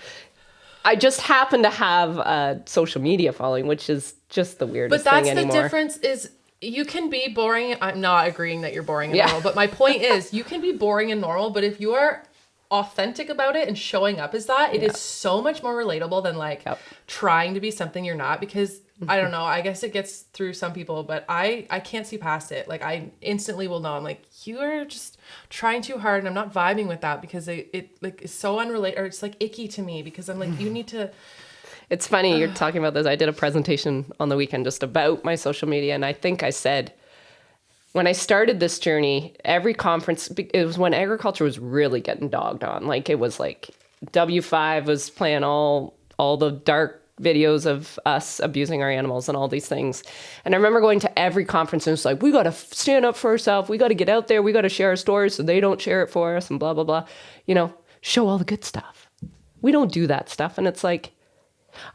I just happen to have a social media following, which is just the weirdest thing anymore. But that's the difference is. You can be boring. I'm not agreeing that you're boring and normal, but my point is you can be boring and normal, but if you are authentic about it and showing up as that, it is so much more relatable than like trying to be something you're not, because I don't know, I guess it gets through some people, but I can't see past it. Like I instantly will know. I'm like, you are just trying too hard and I'm not vibing with that because it like is so unrelated, or it's like icky to me because I'm like, you need to. It's funny you're talking about this. I did a presentation on the weekend just about my social media. And I think I said, when I started this journey, every conference, it was when agriculture was really getting dogged on. Like it was like W5 was playing all the dark videos of us abusing our animals and all these things. And I remember going to every conference and it's like, we got to stand up for ourselves. We got to get out there. We got to share our stories so they don't share it for us and blah, blah, blah. You know, show all the good stuff. We don't do that stuff. And it's like,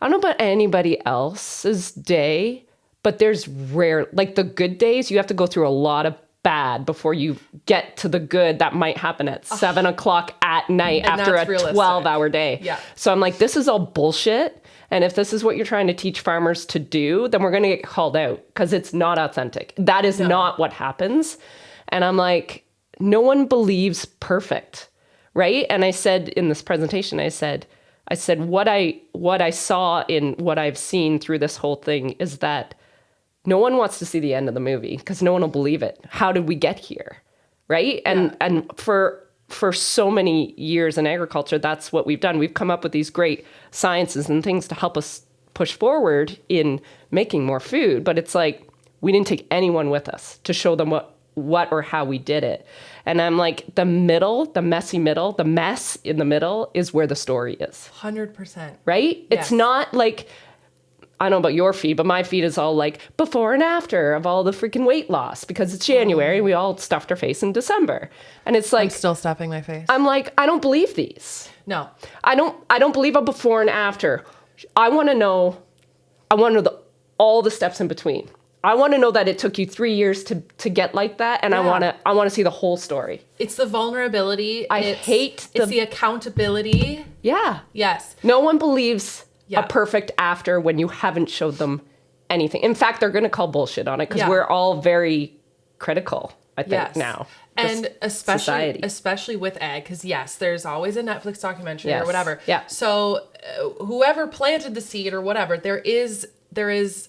I don't know about anybody else's day, but there's like the good days, you have to go through a lot of bad before you get to the good that might happen at 7 o'clock at night And after a that's realistic. 12-hour day. Yeah. So I'm like, this is all bullshit. And if this is what you're trying to teach farmers to do, then we're going to get called out because it's not authentic. That is not what happens. And I'm like, no one believes perfect, right? And I said in this presentation, I said what I saw in what I've seen through this whole thing is that no one wants to see the end of the movie because no one will believe it. How did we get here? Right? And for so many years in agriculture, that's what we've done. We've come up with these great sciences and things to help us push forward in making more food. But it's like, we didn't take anyone with us to show them what or how we did it. And I'm like, the middle, the messy middle, the mess in the middle is where the story is. 100%. Right? Yes. It's not like, I don't know about your feed, but my feed is all like before and after of all the freaking weight loss because it's January. We all stuffed our face in December. And it's like, I'm still stuffing my face. I'm like, I don't believe these. No. I don't believe a before and after. I want to know all the steps in between. I want to know that it took you 3 years to get like that. And I want to see the whole story. It's the vulnerability. It's the accountability. Yeah. Yes. No one believes Yeah. a perfect after when you haven't showed them anything. In fact, they're going to call bullshit on it because we're all very critical, I think, now. And society. especially with egg, because yes, there's always a Netflix documentary or Yes. whatever. Yeah. So whoever planted the seed or whatever, there's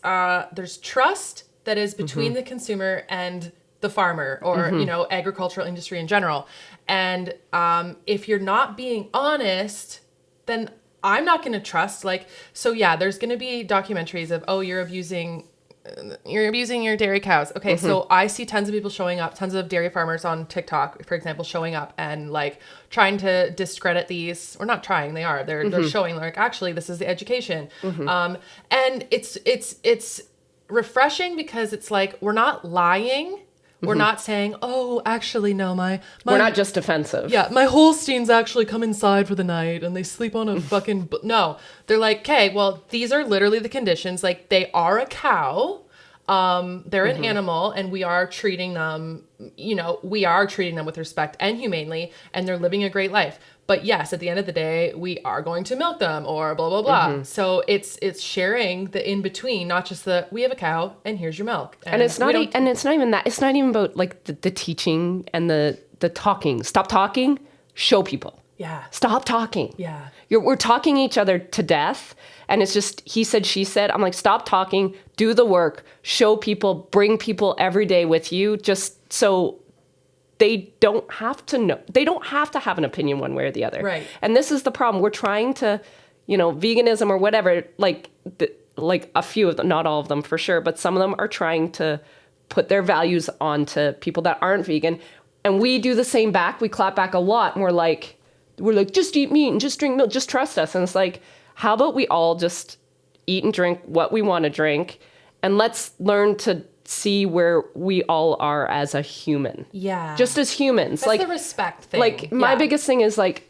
trust that is between the consumer and the farmer or agricultural industry in general. And if you're not being honest, then I'm not going to trust. There's going to be documentaries of, you're abusing your dairy cows. Okay, so I see tons of people showing up, tons of dairy farmers on TikTok, for example, showing up and like trying to discredit these, or not trying, they are. They're showing like, actually, this is the education. And it's refreshing because it's like, we're not lying. We're not saying, actually, no, we're not just defensive. Yeah, my Holsteins actually come inside for the night and they sleep on a fucking... No, they're like, okay, well, these are literally the conditions. Like, they are a cow. They're an animal and we are treating them, with respect and humanely, and they're living a great life. But yes, at the end of the day, we are going to milk them or blah, blah, blah. So it's sharing the in-between, not just we have a cow and here's your milk. And it's not even that. It's not even about like the teaching and the talking. Stop talking, show people. Yeah. Stop talking. Yeah. We're talking each other to death. And it's just, he said, she said. I'm like, stop talking, do the work, show people, bring people every day with you, just so they don't have to know. They don't have to have an opinion one way or the other. Right. And this is the problem. We're trying to, veganism or whatever, like a few of them, not all of them for sure, but some of them are trying to put their values onto people that aren't vegan. And we do the same back. We clap back a lot. And we're like, just eat meat and just drink milk. Just trust us. And it's like, how about we all just eat and drink what we want to drink, and let's learn to see where we all are as a human. Yeah. Just as humans. That's like the respect thing. Like my biggest thing is like,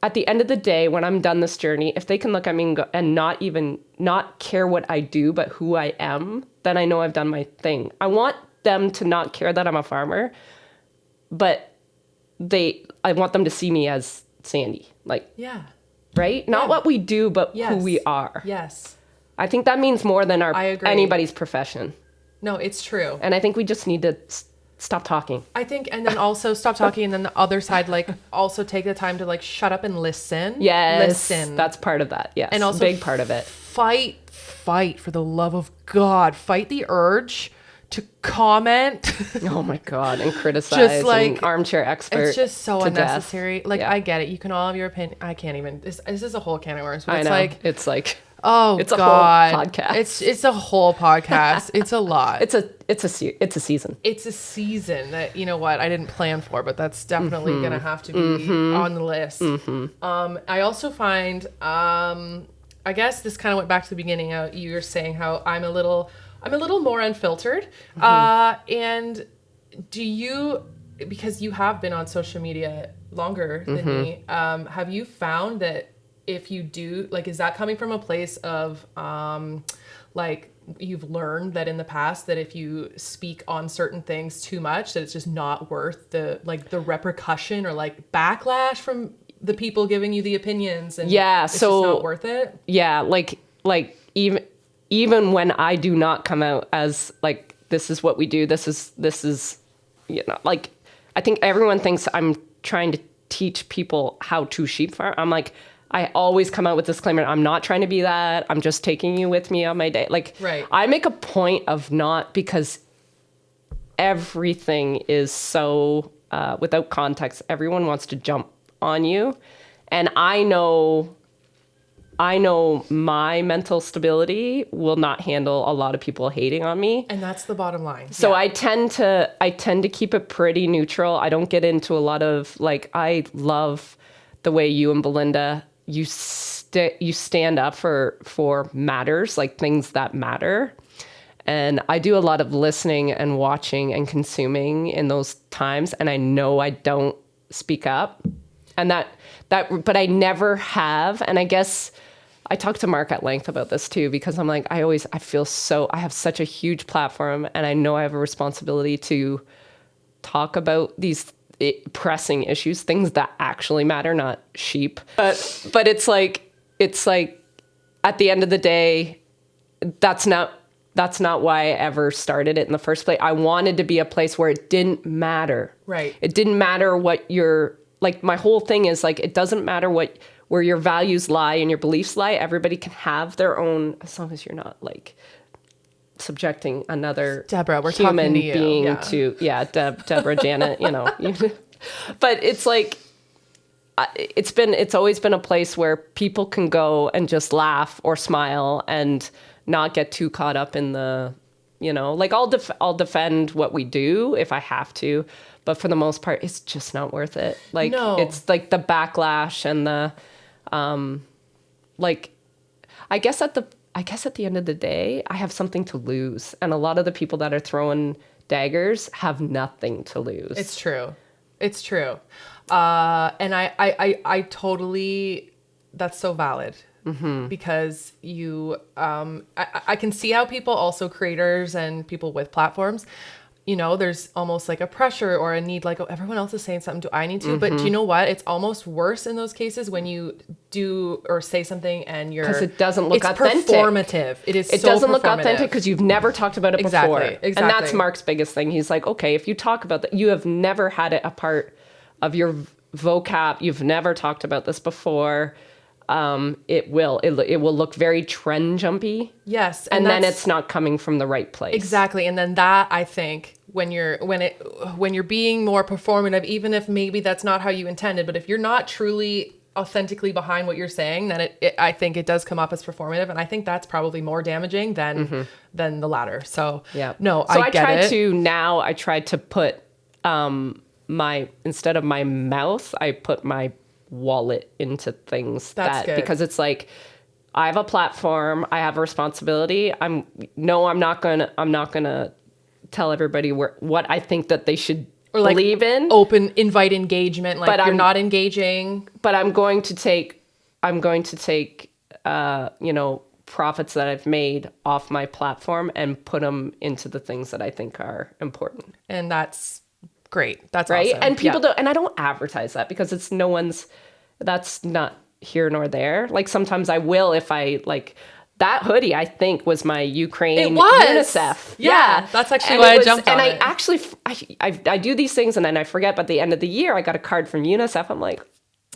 at the end of the day, when I'm done this journey, if they can look at me and not care what I do, but who I am, then I know I've done my thing. I want them to not care that I'm a farmer, but I want them to see me as Sandi. Like, yeah. Right? Not what we do, but Yes. who we are. Yes. I think that means more than I agree. anybody's profession. No, it's true. And I think we just need to stop talking. I think, and then also stop talking, and then the other side, like, also take the time to, like, shut up and listen. Yes. Listen. That's part of that. Yes. And also big part of it. Fight for the love of God. Fight the urge to comment. Oh my God. And criticize Just like, and armchair expert. It's just so to unnecessary. Death. Like, Yeah. I get it. You can all have your opinion. I can't even. This is a whole can of worms. But I it's know. like, It's like, oh, it's a God. whole podcast. It's a whole podcast. It's a lot. It's a season. It's a season that, you know what, I didn't plan for, but that's definitely going to have to be on the list. I also find I guess this kind of went back to the beginning. You were saying how I'm a little more unfiltered. And do you, because you have been on social media longer than me, have you found that if you do, like, is that coming from a place of, like, you've learned that in the past that if you speak on certain things too much, that it's just not worth the repercussion or like backlash from the people giving you the opinions, and it's just not worth it? Yeah, like even when I do not come out as like, this is what we do, this is like, I think everyone thinks I'm trying to teach people how to sheep farm. I'm like, I always come out with disclaimer. I'm not trying to be that. I'm just taking you with me on my day. Like, right. I make a point of not, because everything is so, without context, everyone wants to jump on you. And I know my mental stability will not handle a lot of people hating on me. And that's the bottom line. So I tend to keep it pretty neutral. I don't get into a lot of, like, I love the way you and Belinda, you stand up for matters, like things that matter. And I do a lot of listening and watching and consuming in those times. And I know I don't speak up, and but I never have. And I guess I talked to Mark at length about this too, because I'm like, I have such a huge platform, and I know I have a responsibility to talk about these pressing issues, things that actually matter, not sheep. But it's like at the end of the day, that's not why I ever started it in the first place. I wanted to be a place where it didn't matter. Right. It didn't matter what your, like, my whole thing is like, it doesn't matter where your values lie and your beliefs lie. Everybody can have their own, as long as you're not like subjecting another Deborah, we're human talking to you. being to Deborah, Janet, but it's like, it's always been a place where people can go and just laugh or smile and not get too caught up in the, like, I'll defend what we do if I have to, but for the most part, it's just not worth it. Like, no. It's like the backlash and the, like, I guess at the end of the day, I have something to lose. And a lot of the people that are throwing daggers have nothing to lose. It's true. It's true. And I totally, that's so valid. Because you, I can see how people, also creators and people with platforms, there's almost like a pressure or a need, like, oh, everyone else is saying something, do I need to? But do you know what? It's almost worse in those cases when you do or say something and because it doesn't look authentic. It's performative. It doesn't look authentic because you've never talked about it before. Exactly. And that's Mark's biggest thing. He's like, okay, if you talk about that, you have never had it a part of your vocab. You've never talked about this before. It will look very trend jumpy. Yes. And then it's not coming from the right place. Exactly. And then that, I think, when you're being more performative, even if maybe that's not how you intended, but if you're not truly authentically behind what you're saying, then I think it does come up as performative. And I think that's probably more damaging than the latter. So yeah. No, so I get it. I tried to put, instead of my mouth, I put my wallet into things. That's good. Because it's like, I have a platform, I have a responsibility. I'm not gonna tell everybody what I think that they should believe in. Invite engagement. Like, but you're not engaging. But I'm going to take profits that I've made off my platform and put them into the things that I think are important. And that's great. That's right. Awesome. And people don't, and I don't advertise that because it's that's not here nor there. Like, sometimes I will, if I like that hoodie, I think was my Ukraine UNICEF. Yeah. That's actually why I jumped on it. And I actually, I do these things and then I forget, but at the end of the year, I got a card from UNICEF. I'm like,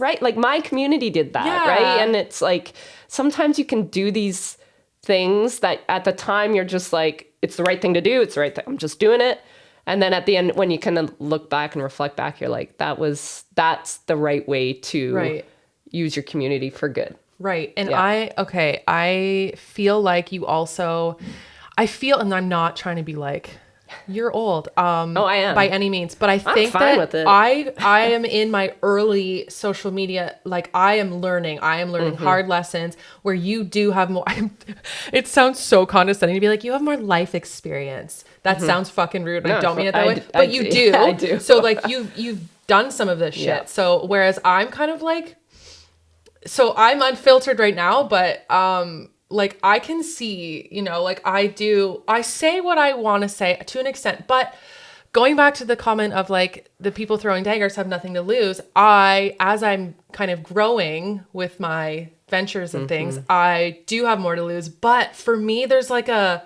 right. Like, my community did that. Right. And it's like, sometimes you can do these things that at the time you're just like, it's the right thing to do. It's the right thing. I'm just doing it. And then at the end, when you kind of look back and reflect back, you're like, that's the right way to use your community for good. Right. And I feel like you also, and I'm not trying to be like You're old. Oh, I am. By any means, but I think fine that with it. I am in my early social media. Like I am learning hard lessons where you do have more. It sounds so condescending to be like, you have more life experience. That sounds fucking rude. And I don't mean it that way, but you do. I do. So like you've done some of this shit. Yeah. So whereas I'm kind of like, so I'm unfiltered right now, but like I can see, you know, like I say what I want to say to an extent, but going back to the comment of like the people throwing daggers have nothing to lose, as I'm kind of growing with my ventures and things, I do have more to lose. But for me, there's like a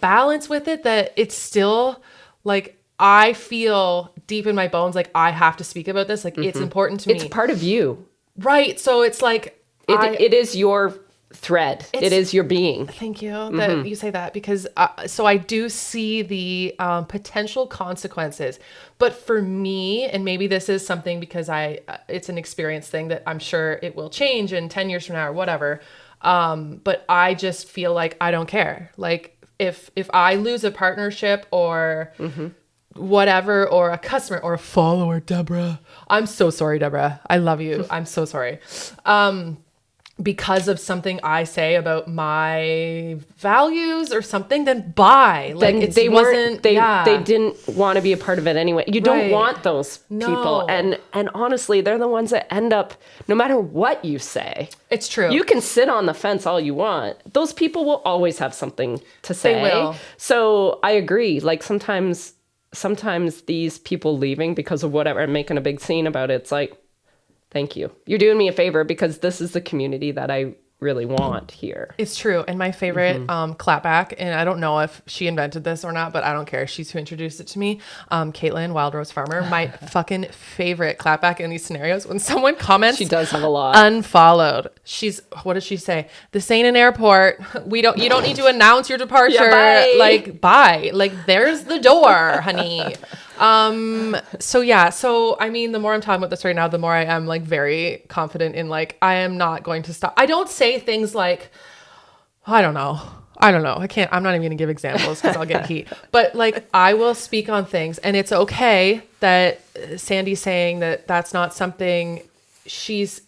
balance with it that it's still like, I feel deep in my bones like I have to speak about this. Like it's important to me. It's part of you. Right. So it's like it is your thread. It is your being. Thank you that you say that, because so I do see the potential consequences. But for me, and maybe this is something because it's an experience thing that I'm sure it will change in 10 years from now or whatever. But I just feel like I don't care. Like if I lose a partnership or whatever, or a customer or a follower, Deborah, I'm so sorry, Deborah. I love you. I'm so sorry. Because of something I say about my values or something, then bye. Like They didn't want to be a part of it anyway. You don't Right. want those people. And honestly, they're the ones that end up, no matter what you say. It's true. You can sit on the fence all you want. Those people will always have something to say. They will. So I agree. Like sometimes these people leaving because of whatever and making a big scene about it, it's like, thank you. You're doing me a favor because this is the community that I really want here. It's true. And my favorite clapback, and I don't know if she invented this or not, but I don't care. She's who introduced it to me. Caitlin, Wild Rose Farmer, my fucking favorite clapback in these scenarios. When someone comments, She does have a lot. unfollowed. What does she say? This ain't an airport. You don't need to announce your departure. Yeah, bye. Like, bye. Like, there's the door, honey. So I mean, the more I'm talking about this right now, the more I am like very confident in like, I am not going to stop. I don't say things like, I don't know. I'm not even gonna give examples because I'll get heat, but like I will speak on things, and it's okay that Sandy's saying that that's not something she's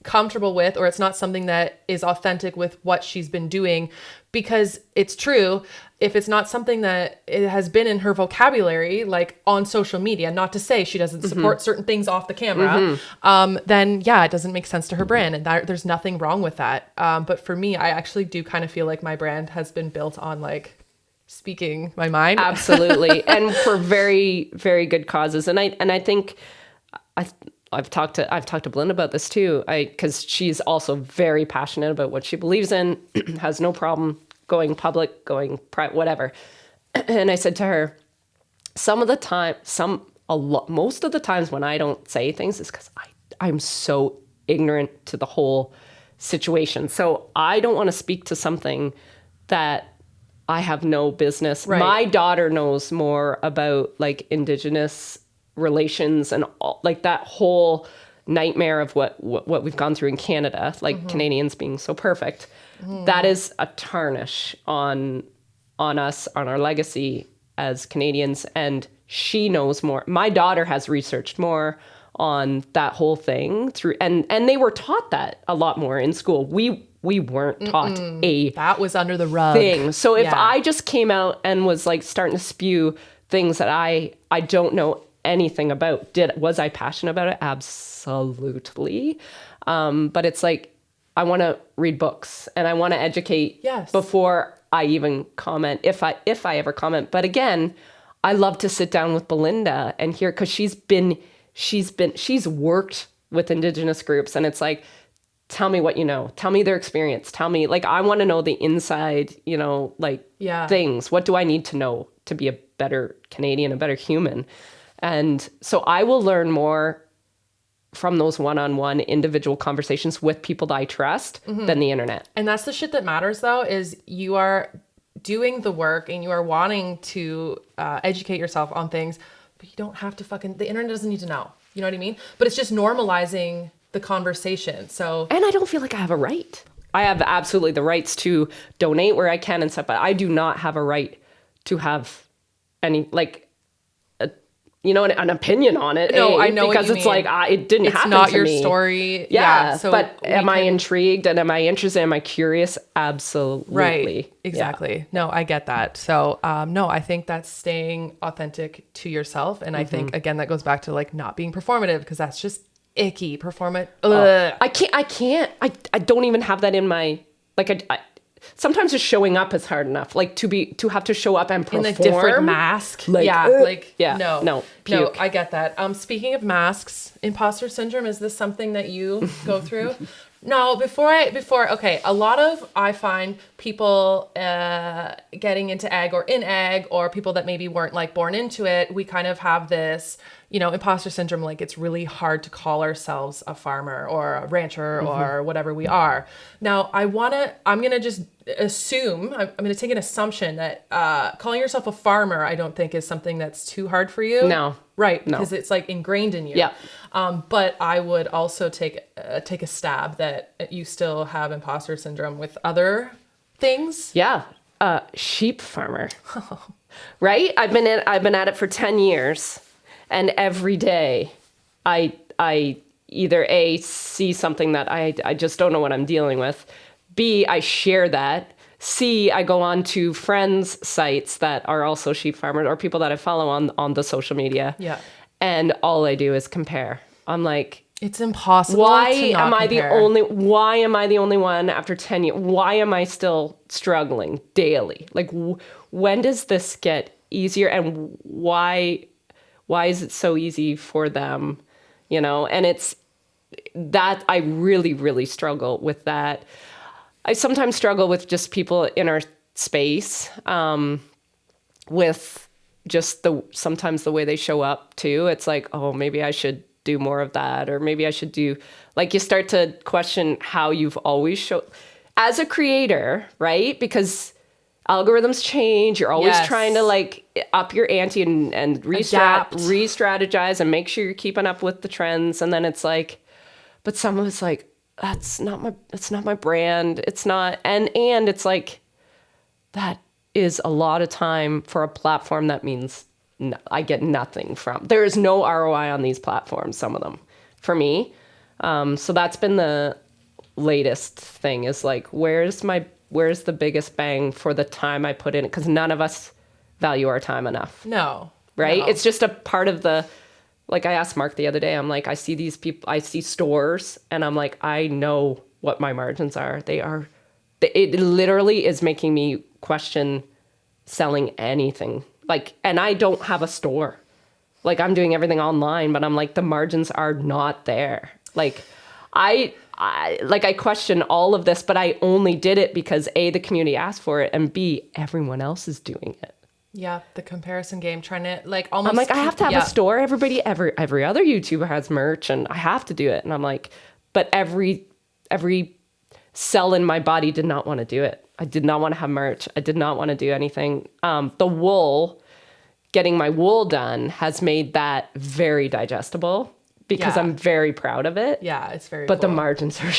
comfortable with, or it's not something that is authentic with what she's been doing, because it's true. If it's not something that it has been in her vocabulary, like on social media, not to say she doesn't support certain things off the camera, then yeah, it doesn't make sense to her brand, and there's nothing wrong with that. But for me, I actually do kind of feel like my brand has been built on like speaking my mind. Absolutely. And for very, very good causes. And I think I've talked to Belinda about this too, because she's also very passionate about what she believes in, has no problem going public, going private, whatever. And I said to her, most of the times when I don't say things is because I'm so ignorant to the whole situation. So I don't want to speak to something that I have no business. Right. My daughter knows more about like Indigenous relations and all, like that whole nightmare of what we've gone through in Canada, like Canadians being so perfect. That is a tarnish on us, on our legacy as Canadians. And she knows more. My daughter has researched more on that whole thing through, and they were taught that a lot more in school. We weren't taught that was under the rug thing. So if Yeah. I just came out and was like starting to spew things that I don't know anything about, was I passionate about it? Absolutely. But it's like, I want to read books and I want to educate before I even comment, if I ever comment. But again, I love to sit down with Belinda and hear, because she's worked with Indigenous groups, and it's like, tell me what you know, tell me their experience, tell me, like, I want to know the inside, things. What do I need to know to be a better Canadian, a better human? And so I will learn more from those one-on-one individual conversations with people that I trust than the internet. And that's the shit that matters, though, is you are doing the work and you are wanting to educate yourself on things, but you don't have to the internet doesn't need to know. You know what I mean? But it's just normalizing the conversation. And I don't feel like I have a right. I have absolutely the rights to donate where I can and stuff, but I do not have a right to have any like an opinion on it. No, I know what because you it's mean. like it didn't happen not to your me. story. Yeah, so but am I can- intrigued and am I interested? Am I curious? Absolutely. Right. Exactly. No, I get that. So, no, I think that's staying authentic to yourself. And I think, again, that goes back to like not being performative because that's just icky. I don't even have that in my, like, sometimes just showing up is hard enough. Like to have to show up and perform. In a different mask. No, No, I get that. Speaking of masks, imposter syndrome, is this something that you go through? No, okay, I find people getting into egg or in egg, or people that maybe weren't like born into it, we kind of have this, imposter syndrome, like it's really hard to call ourselves a farmer or a rancher or whatever we are. Now, I'm going to just assume, I'm going to take an assumption that calling yourself a farmer, I don't think is something that's too hard for you. No. Right, No. because it's like ingrained in you. Yeah. But I would also take a stab that you still have imposter syndrome with other things. Yeah. Sheep farmer. Right? I've been at it for 10 years, and every day I either A, see something that I just don't know what I'm dealing with. B, I share that. C, I go on to friends' sites that are also sheep farmers or people that I follow on the social media. Yeah. And all I do is compare. I'm like, it's impossible. Why to not am I compare. why am I the only one after 10 years? Why am I still struggling daily? Like, when does this get easier, and why is it so easy for them? And it's that I really, really struggle with that. I sometimes struggle with just people in our space, with just sometimes the way they show up too. It's like, oh, maybe I should do more of that, or maybe I should do, like, you start to question how you've always shown as a creator, right? Because algorithms change. You're always trying to like up your ante and re-strategize and make sure you're keeping up with the trends. And then it's like, but some of it's like, it's not my brand. It's not, and it's like, that is a lot of time for a platform that means I get nothing from. There is no ROI on these platforms, some of them, for me. So that's been the latest thing, is like, where's the biggest bang for the time I put in? Because none of us value our time enough. No. Right? No. It's just a part of the, like I asked Mark the other day, I'm like, I see these people, I see stores, and I'm like, I know what my margins are. It literally is making me question selling anything. Like, and I don't have a store. Like, I'm doing everything online, but I'm like, the margins are not there. Like, I question all of this, but I only did it because A, the community asked for it, and B, everyone else is doing it. Yeah, the comparison game, trying to like almost. I'm like, I have to have a store. Every other YouTuber has merch, and I have to do it. And I'm like, but every cell in my body did not want to do it. I did not want to have merch. I did not want to do anything. The wool, getting my wool done has made that very digestible because I'm very proud of it. Yeah, it's very But cool. the margins are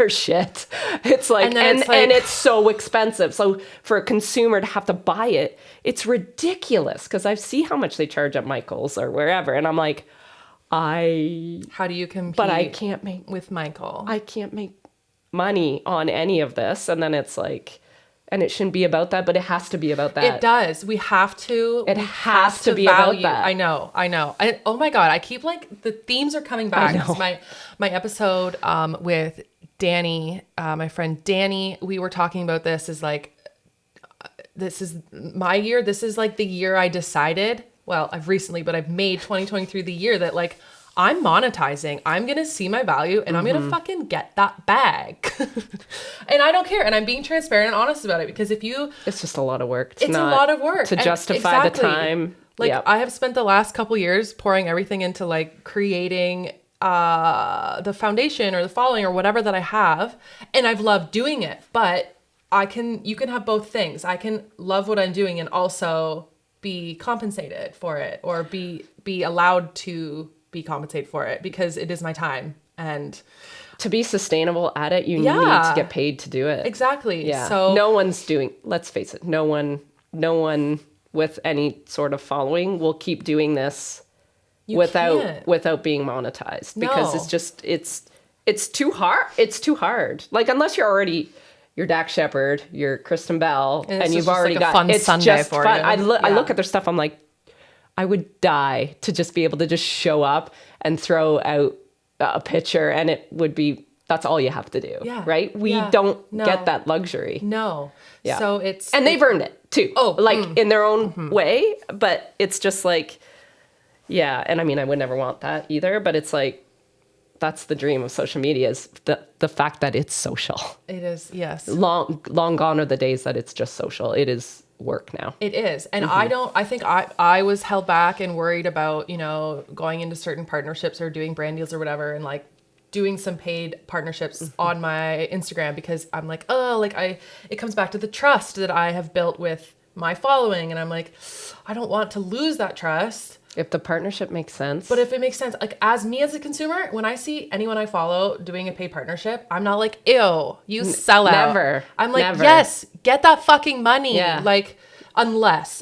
shit. It's like, and it's so expensive. So for a consumer to have to buy it, it's ridiculous, because I see how much they charge at Michael's or wherever. And I'm like, how do you compete? But I can't make with Michael. I can't make money on any of this. And then it's like, and it shouldn't be about that, but it has to be about that. It does. We have to. It has to be about that. I know. Oh my God. I keep like, the themes are coming back. It's my episode with Danny, my friend Danny. We were talking about this, is like, this is my year. This is like the year I decided, well, I've made 2023 the year that like, I'm monetizing. I'm going to see my value, and I'm going to fucking get that bag. And I don't care. And I'm being transparent and honest about it, because it's just a lot of work. It's a lot of work to justify the time. Like, I have spent the last couple years pouring everything into like creating the foundation or the following or whatever that I have. And I've loved doing it, but you can have both things. I can love what I'm doing and also be compensated for it, or be allowed to be compensated for it, because it is my time. And to be sustainable at it, you need to get paid to do it. Exactly. Yeah. So no one's doing, let's face it, no one with any sort of following will keep doing this You without can't. without being monetized because No. it's just it's too hard. It's too hard. Like unless you're already you're Dak Shepard, you're Kristen Bell, And and this is you've just already like a got fun it's Sunday just for fun. you. I Yeah. look at their stuff. I'm like, I would die to just be able to just show up and throw out a picture, and it would be that's all you have to do, Yeah. right? We Yeah. don't No. get that luxury. No. Yeah. So it's And they've earned it too. Oh, like in their own way. But it's just like, yeah. And I mean, I would never want that either. But it's like, that's the dream of social media is the fact that it's social. It is, yes. Long gone are the days that it's just social. It is work now. It is. And I think I was held back and worried about, going into certain partnerships or doing brand deals or whatever and like doing some paid partnerships on my Instagram because I'm like, it comes back to the trust that I have built with my following. And I'm like, I don't want to lose that trust. If the partnership makes sense. But if it makes sense, like as me as a consumer, when I see anyone I follow doing a paid partnership, I'm not like, ew, you sell out. Never. I'm like, Never. yes, get that fucking money. Yeah. Like, unless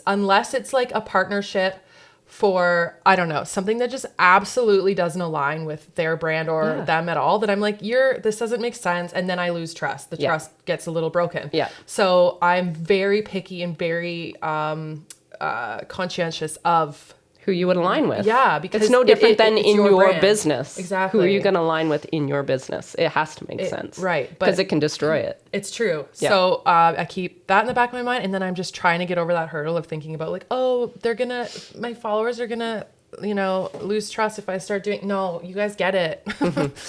it's like a partnership for, I don't know, something that just absolutely doesn't align with their brand or them at all, that I'm like, this doesn't make sense. And then I lose trust. The trust gets a little broken. Yeah. So I'm very picky and very conscientious of who you would align with. Yeah, because it's no different than it's in your brand. business. Exactly. Who are you going to align with in your business? It has to make sense. Right. Because it can destroy it. It's true. Yeah. So I keep that in the back of my mind. And then I'm just trying to get over that hurdle of thinking about like, oh, my followers are going to, lose trust if I start doing, no, you guys get it.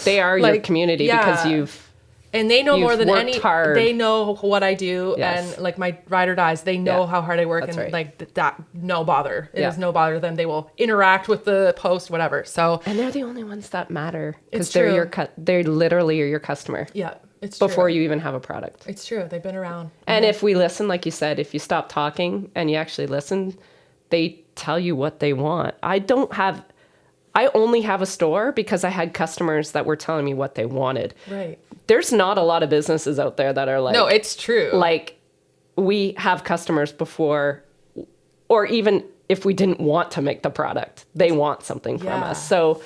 They are your community because and they know more than worked hard. They know what I do. Yes. And like my ride or dies, they know how hard I work. That's and right. like that, no bother. It Yeah. is no bother to them. They will interact with the post, whatever. So. And they're the only ones that matter. It's Because they're true. they literally are your customer. Yeah, it's Before true. you even have a product. It's true. They've been around. And if we listen, like you said, if you stop talking and you actually listen, they tell you what they want. I only have a store because I had customers that were telling me what they wanted. Right. There's not a lot of businesses out there that are like... No, it's true. Like, we have customers before, or even if we didn't want to make the product, they want something from us. So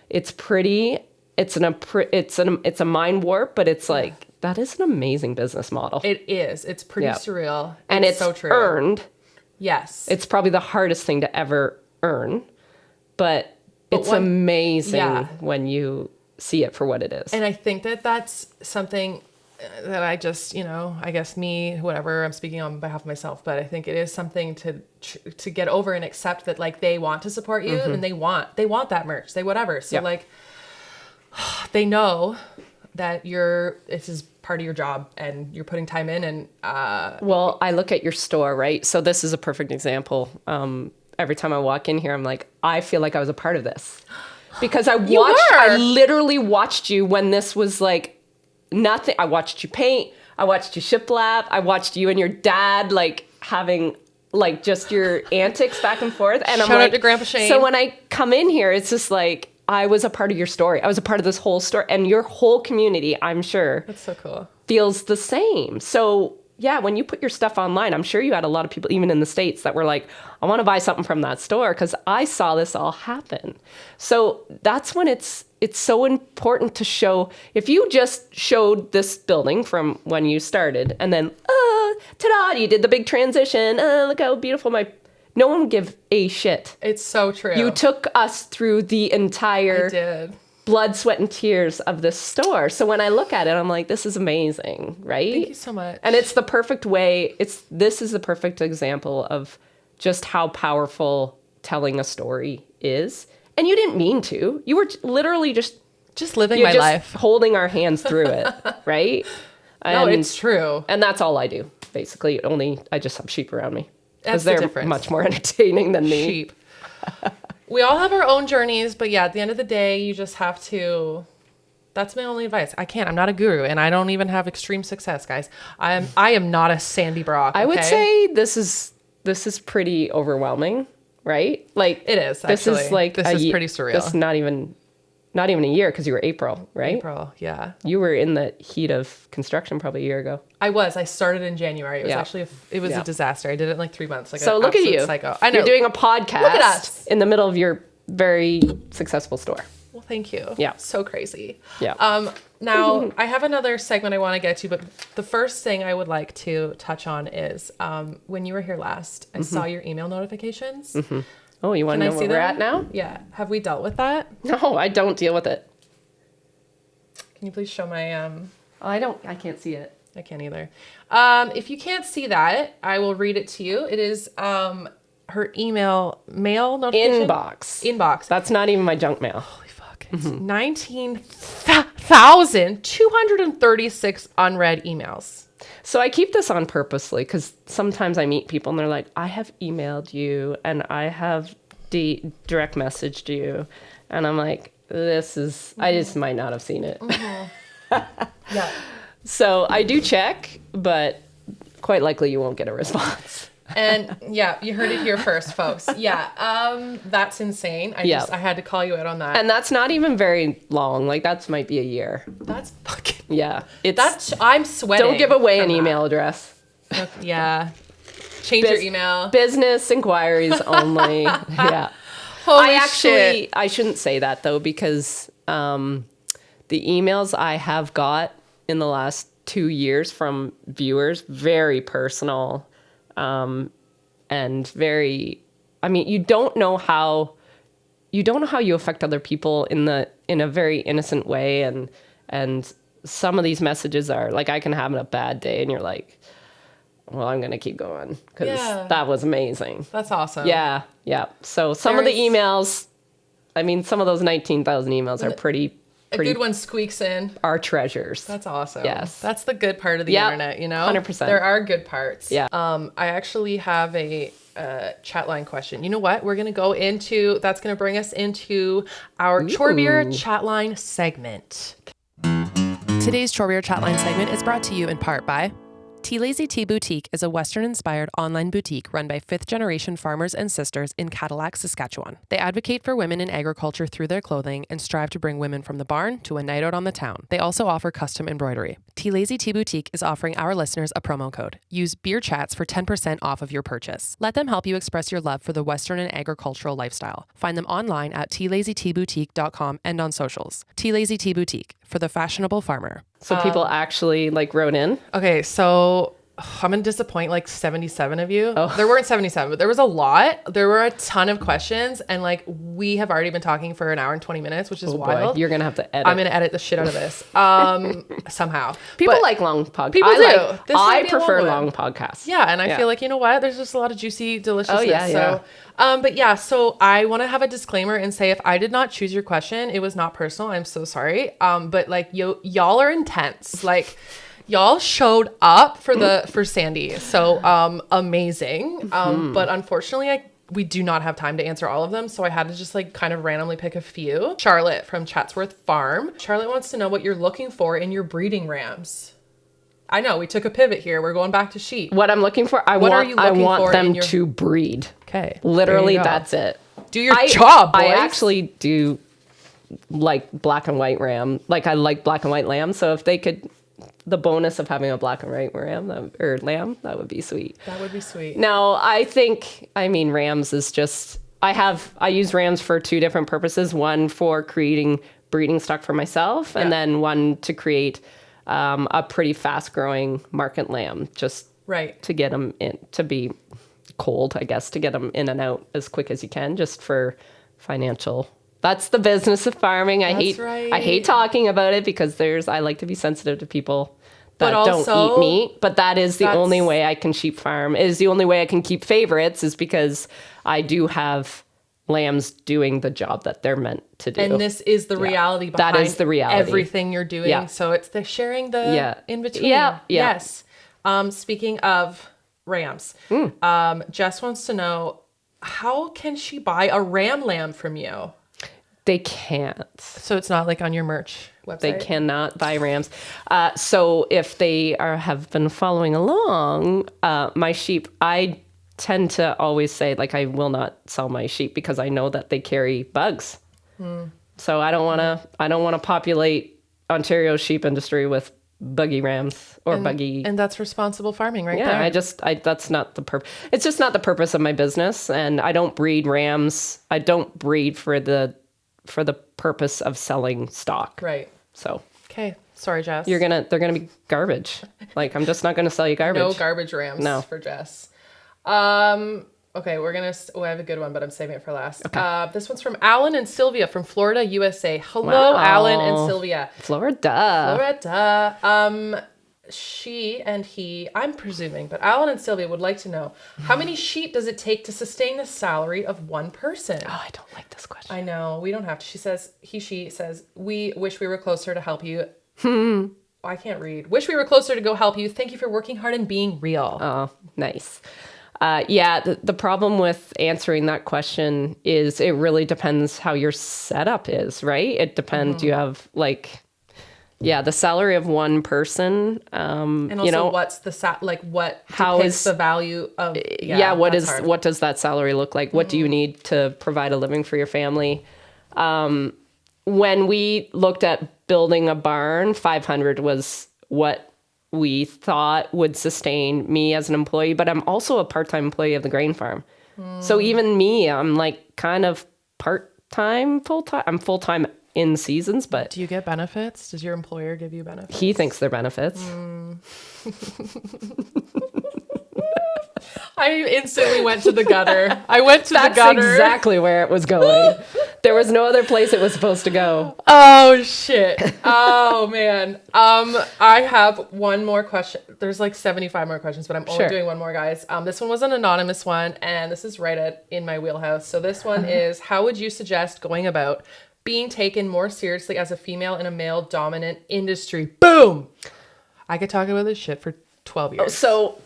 it's pretty... It's a mind warp, but it's like, that is an amazing business model. It is. It's pretty surreal. And it's so true. earned. Yes. It's probably the hardest thing to ever earn, but it's amazing when you see it for what it is. And I think that that's something that I just, I guess me, whatever, I'm speaking on behalf of myself, but I think it is something to get over and accept that like they want to support you and they want that merch, they whatever. So like they know that this is part of your job and you're putting time in and well, I look at your store, right? So this is a perfect example. Every time I walk in here, I'm like, I feel like I was a part of this. Because I literally watched you when this was like nothing. I watched you paint. I watched you shiplap. I watched you and your dad like having like just your antics back and forth. And Shout I'm like, out to Grandpa Shane. So when I come in here, it's just like, I was a part of your story. I was a part of this whole story. And your whole community, I'm sure, that's so cool, feels the same. So yeah, when you put your stuff online, I'm sure you had a lot of people, even in the States, that were like, I want to buy something from that store because I saw this all happen. So that's when it's so important to show. If you just showed this building from when you started and then, ta-da, you did the big transition. Look how beautiful no one would give a shit. it's so true. You took us through the entire... I did. blood, sweat, and tears of this store. So when I look at it, I'm like, this is amazing, right? Thank you so much. And it's the perfect way. This is the perfect example of just how powerful telling a story is. And you didn't mean to. You were literally just living my life, holding our hands through it, right? No, it's true. And that's all I do, basically. I just have sheep around me. That's Because the they're difference. much more entertaining than me. Sheep. We all have our own journeys, but yeah, at the end of the day, you just have to. That's my only advice. I'm not a guru, and I don't even have extreme success, guys. I am not a Sandy Brock. I would okay? say this is pretty overwhelming, right? Like It is, This is actually. like This is pretty surreal. This is not even Not even a year because you were April, right? April, yeah. You were in the heat of construction probably a year ago. I started in January. It was actually a disaster. I did it in like 3 months. Like so look at you. Psycho. I know. You're doing a podcast look at us. in the middle of your very successful store. Well, thank you. Yeah. So crazy. Yeah. Now, I have another segment I want to get to, but the first thing I would like to touch on is when you were here last, I saw your email notifications. Oh, you want to know where we're at now? Yeah. Have we dealt with that? No, I don't deal with it. Can you please show my... I can't see it. I can't either. If you can't see that, I will read it to you. It is her mail notification. Inbox. That's not even my junk mail. Holy fuck. It's 19,236 unread emails. So I keep this on purposely because sometimes I meet people and they're like, I have emailed you and I have direct messaged you. And I'm like, I just might not have seen it. Yeah. So I do check, but quite likely you won't get a response. And yeah, you heard it here first, folks. Yeah, that's insane. I had to call you out on that. And that's not even very long. Like that might be a year. That's fucking... Yeah. I'm sweating. Don't give away an email address. Yeah. Change your email. Business inquiries only. Yeah. Holy shit. I shouldn't say that though, because the emails I have got in the last 2 years from viewers, very personal, and very, I mean, you don't know how you affect other people in a very innocent way. And some of these messages are like, I can have a bad day and you're like, well, I'm going to keep going because that was amazing. That's awesome. Yeah. Yeah. So some of the emails, I mean, some of those 19,000 emails are pretty. A good one squeaks in. Our treasures. That's awesome. Yes. That's the good part of the internet, you know? 100%. There are good parts. Yeah. I actually have a chat line question. You know what? We're going to that's going to bring us into our Chore Beer chat line segment. Today's Chore Beer chat line segment is brought to you in part by Tea Lazy Tea Boutique is a Western-inspired online boutique run by fifth-generation farmers and sisters in Cadillac, Saskatchewan. They advocate for women in agriculture through their clothing and strive to bring women from the barn to a night out on the town. They also offer custom embroidery. Tea Lazy Tea Boutique is offering our listeners a promo code. Use Beer Chats for 10% off of your purchase. Let them help you express your love for the Western and agricultural lifestyle. Find them online at tealazyteaboutique.com and on socials. Tea Lazy Tea Boutique, for the fashionable farmer. So people actually wrote in? Okay, so I'm going to disappoint like 77 of you. Oh. There weren't 77, but there was a lot. There were a ton of questions. And we have already been talking for an hour and 20 minutes, which is wild. Boy, you're going to have to edit. I'm going to edit the shit out of this somehow. People like long podcasts. People do. I prefer long podcasts. Yeah, and I feel like, you know what? There's just a lot of juicy deliciousness. Oh, yeah, yeah. So I want to have a disclaimer and say if I did not choose your question, it was not personal. I'm so sorry. But y'all are intense. Y'all showed up for Sandi. So amazing. But unfortunately, we do not have time to answer all of them. So I had to just kind of randomly pick a few. Charlotte from Chatsworth Farm. Charlotte wants to know what you're looking for in your breeding rams. I know we took a pivot here. We're going back to sheep. What I'm looking for, I want them to breed. Okay. Literally, that's it. Do your job, boys. I actually do like black and white ram. I like black and white lamb. So if they could, the bonus of having a black and white ram or lamb, that would be sweet. That would be sweet. Now, rams is just, I use rams for two different purposes. One for creating breeding stock for myself, and then one to create a pretty fast-growing market lamb, just to get them in, to be cold, I guess, to get them in and out as quick as you can, just for financial. That's the business of farming. I hate talking about it because I like to be sensitive to people that don't eat meat, but that's the only way I can sheep farm. Is the only way I can keep favorites is because I do have lambs doing the job that they're meant to do. And this is the reality behind that is the reality. Everything you're doing. Yeah. So it's the sharing the in between. Yeah. Yes. Speaking of rams, Jess wants to know, how can she buy a ram lamb from you? They can't. So it's not on your merch website? They cannot buy rams. So if they have been following along, my sheep, I tend to always say, I will not sell my sheep because I know that they carry bugs. So I don't want to populate Ontario's sheep industry with buggy rams or buggy. And that's responsible farming, right? Yeah, there. that's not the purpose. It's just not the purpose of my business. And I don't breed rams. I don't breed for the purpose of selling stock. Right. So. Okay. Sorry, Jess. They're gonna be garbage. Like, I'm just not gonna sell you garbage. No garbage rams for Jess. Okay, I have a good one, but I'm saving it for last. Okay. This one's from Alan and Sylvia from Florida, USA. Hello, Alan and Sylvia. Florida. She and he, I'm presuming, but Alan and Sylvia would like to know, how many sheep does it take to sustain the salary of one person? Oh, I don't like this question. I know, we don't have to. She says, we wish we were closer to help you. I can't read. Wish we were closer to go help you. Thank you for working hard and being real. Oh, nice. The problem with answering that question is it really depends how your setup is, right? It depends. You have the salary of one person. And also, what's the what depicts the value of? What does that salary look like? What do you need to provide a living for your family? When we looked at building a barn, 500 was what we thought would sustain me as an employee, but I'm also a part-time employee of the grain farm. So even me, I'm kind of part-time, full-time. I'm full-time in seasons, but... Do you get benefits? Does your employer give you benefits? He thinks they're benefits. I instantly went to the gutter. That's exactly where it was going. There was no other place it was supposed to go. Oh, shit. Oh, man. I have one more question. There's 75 more questions, but I'm only doing one more, guys. This one was an anonymous one, and this is right in my wheelhouse. So this one is, how would you suggest going about being taken more seriously as a female in a male-dominant industry? Boom! I could talk about this shit for 12 years. So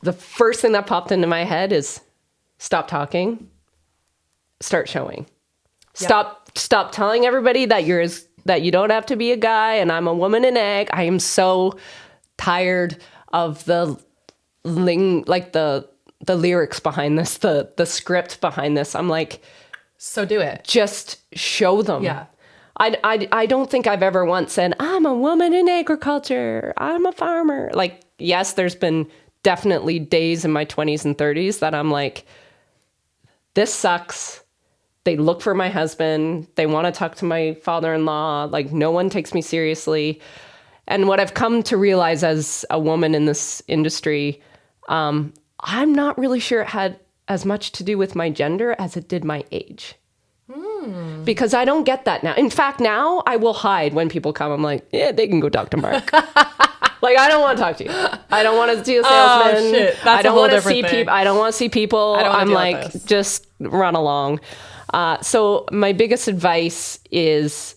the first thing that popped into my head is stop talking, start showing. Stop telling everybody that you don't have to be a guy and I'm a woman in egg. I am so tired of the lyrics behind this, the script behind this. I'm like, so do it. Just show them. Yeah. I don't think I've ever once said, I'm a woman in agriculture. I'm a farmer. Yes, there's been definitely days in my 20s and 30s that I'm like, this sucks. They look for my husband. They want to talk to my father-in-law. No one takes me seriously. And what I've come to realize as a woman in this industry, I'm not really sure it had as much to do with my gender as it did my age. Because I don't get that now. In fact, now I will hide when people come. I'm like, yeah, they can go talk to Mark. I don't want to talk to you. I don't want to see a salesman. Oh, shit. That's I don't want to see people. people. I don't want to see people. I'm like, just run along. So my biggest advice is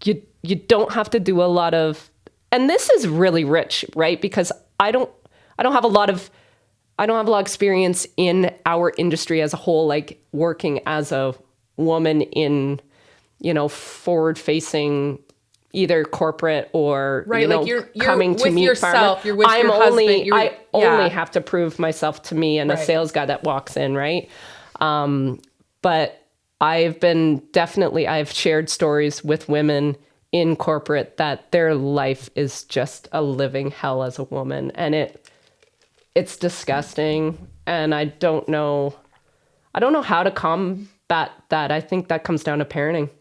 you don't have to do a lot of, and this is really rich, right? Because I don't have a lot of experience in our industry as a whole, working as a woman in, forward-facing either corporate or you're coming with to meet yourself. farmers. You're with your husband. I only have to prove myself to me and a sales guy that walks in, right? But I've shared stories with women in corporate that their life is just a living hell as a woman, and it's disgusting. And I don't know how to combat that. I think that comes down to parenting.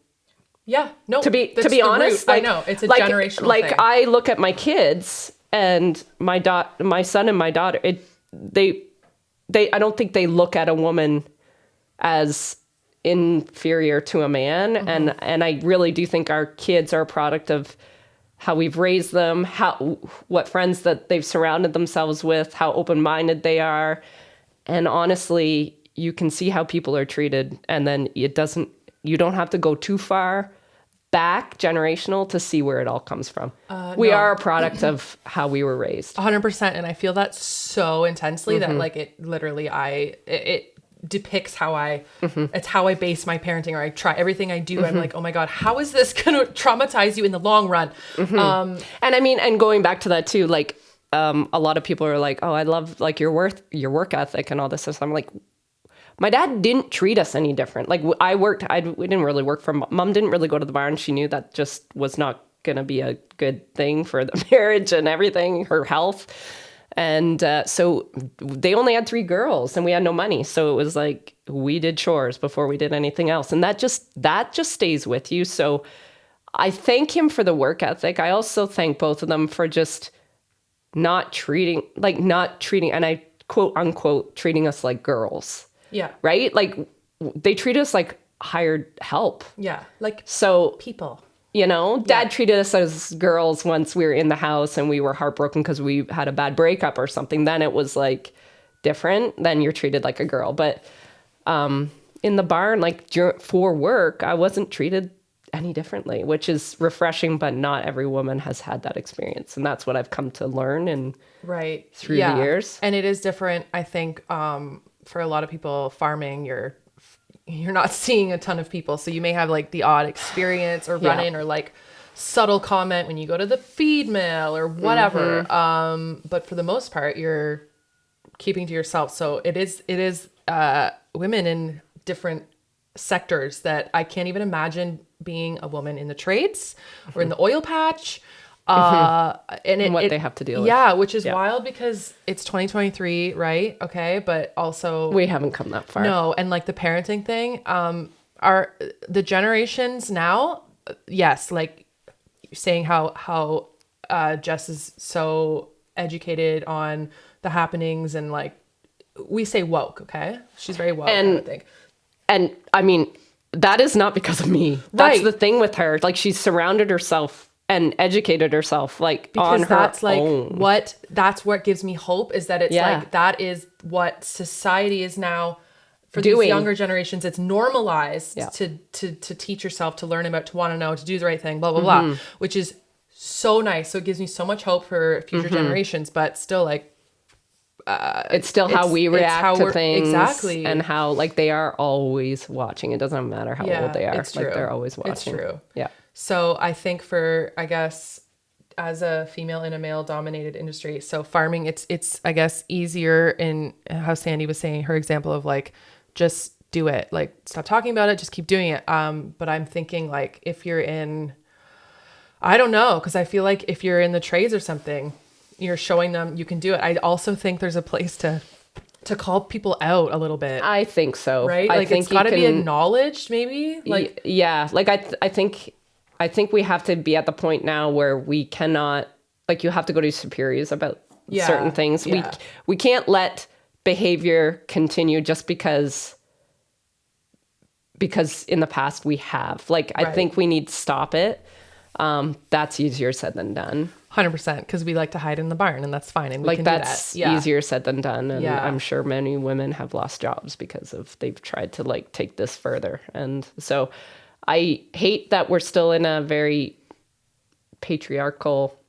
Yeah, no. To be honest, I know it's a generational thing. I look at my kids and my son and my daughter. I don't think they look at a woman as inferior to a man, and I really do think our kids are a product of how we've raised them, what friends that they've surrounded themselves with, how open-minded they are, and honestly, you can see how people are treated, and then you don't have to go too far back generational to see where it all comes from. We are a product of how we were raised. 100%. And I feel that so intensely that it literally, it depicts how it's how I base my parenting, or I try everything I do. I'm like, oh my God, how is this going to traumatize you in the long run? And I mean, and going back to that too, a lot of people are like, oh, I love your work ethic and all this stuff. I'm like, my dad didn't treat us any different. Like we didn't really work for, mom didn't really go to the barn. She knew that just was not going to be a good thing for the marriage and everything, her health. And so they only had 3 girls and we had no money. So it was like we did chores before we did anything else. And that just stays with you. So I thank him for the work ethic. I also thank both of them for just not treating, and I quote unquote, treating us like girls. Yeah. Right? Like they treat us like hired help. Yeah. Like so people. You know, dad treated us as girls once we were in the house and we were heartbroken because we had a bad breakup or something. Then it was like different. Then you're treated like a girl. But in the barn, like for work, I wasn't treated any differently, which is refreshing. But not every woman has had that experience. And that's what I've come to learn through the years. And it is different, I think, for a lot of people farming, you're not seeing a ton of people. So you may have like the odd experience or run in or like subtle comment when you go to the feed mill or whatever. But for the most part, you're keeping to yourself. So it is women in different sectors that I can't even imagine being a woman in the trades or in the oil patch. And what they have to deal with. Yeah, which is wild because it's 2023, right? Okay, but also we haven't come that far. No, and like the parenting thing, are the generations now, yes, like saying how Jess is so educated on the happenings and like we say woke, okay? She's very woke, I think. And I mean, that is not because of me. That's the thing with her. Like she's surrounded herself and educated herself like because on her that's like own. That's what gives me hope is that it's like that is what society is now for these younger generations. It's normalized to teach yourself, to learn about, to want to know, to do the right thing, blah blah blah, which is so nice. So it gives me so much hope for future generations, but still like it's still how we react to things, exactly, and how like they are always watching. It doesn't matter how old they are. It's true. Like they're always watching. It's true. Yeah. So I think I guess as a female in a male dominated industry, so farming, it's I guess easier in how Sandi was saying her example of like, just do it, like stop talking about it, just keep doing it. But I'm thinking like if you're in, I don't know, because I feel like if you're in the trades or something, you're showing them you can do it. I also think there's a place to call people out a little bit. I think so. Right? Like it's got to be acknowledged maybe. Like like I think we have to be at the point now where we cannot, like you have to go to superiors about certain things. Yeah. We can't let behavior continue just because in the past we have. Like I think we need to stop it. That's easier said than done. 100%, because we like to hide in the barn and that's fine. And we like can that's do that. easier said than done. And I'm sure many women have lost jobs because they've tried to like take this further. And so I hate that we're still in a very patriarchal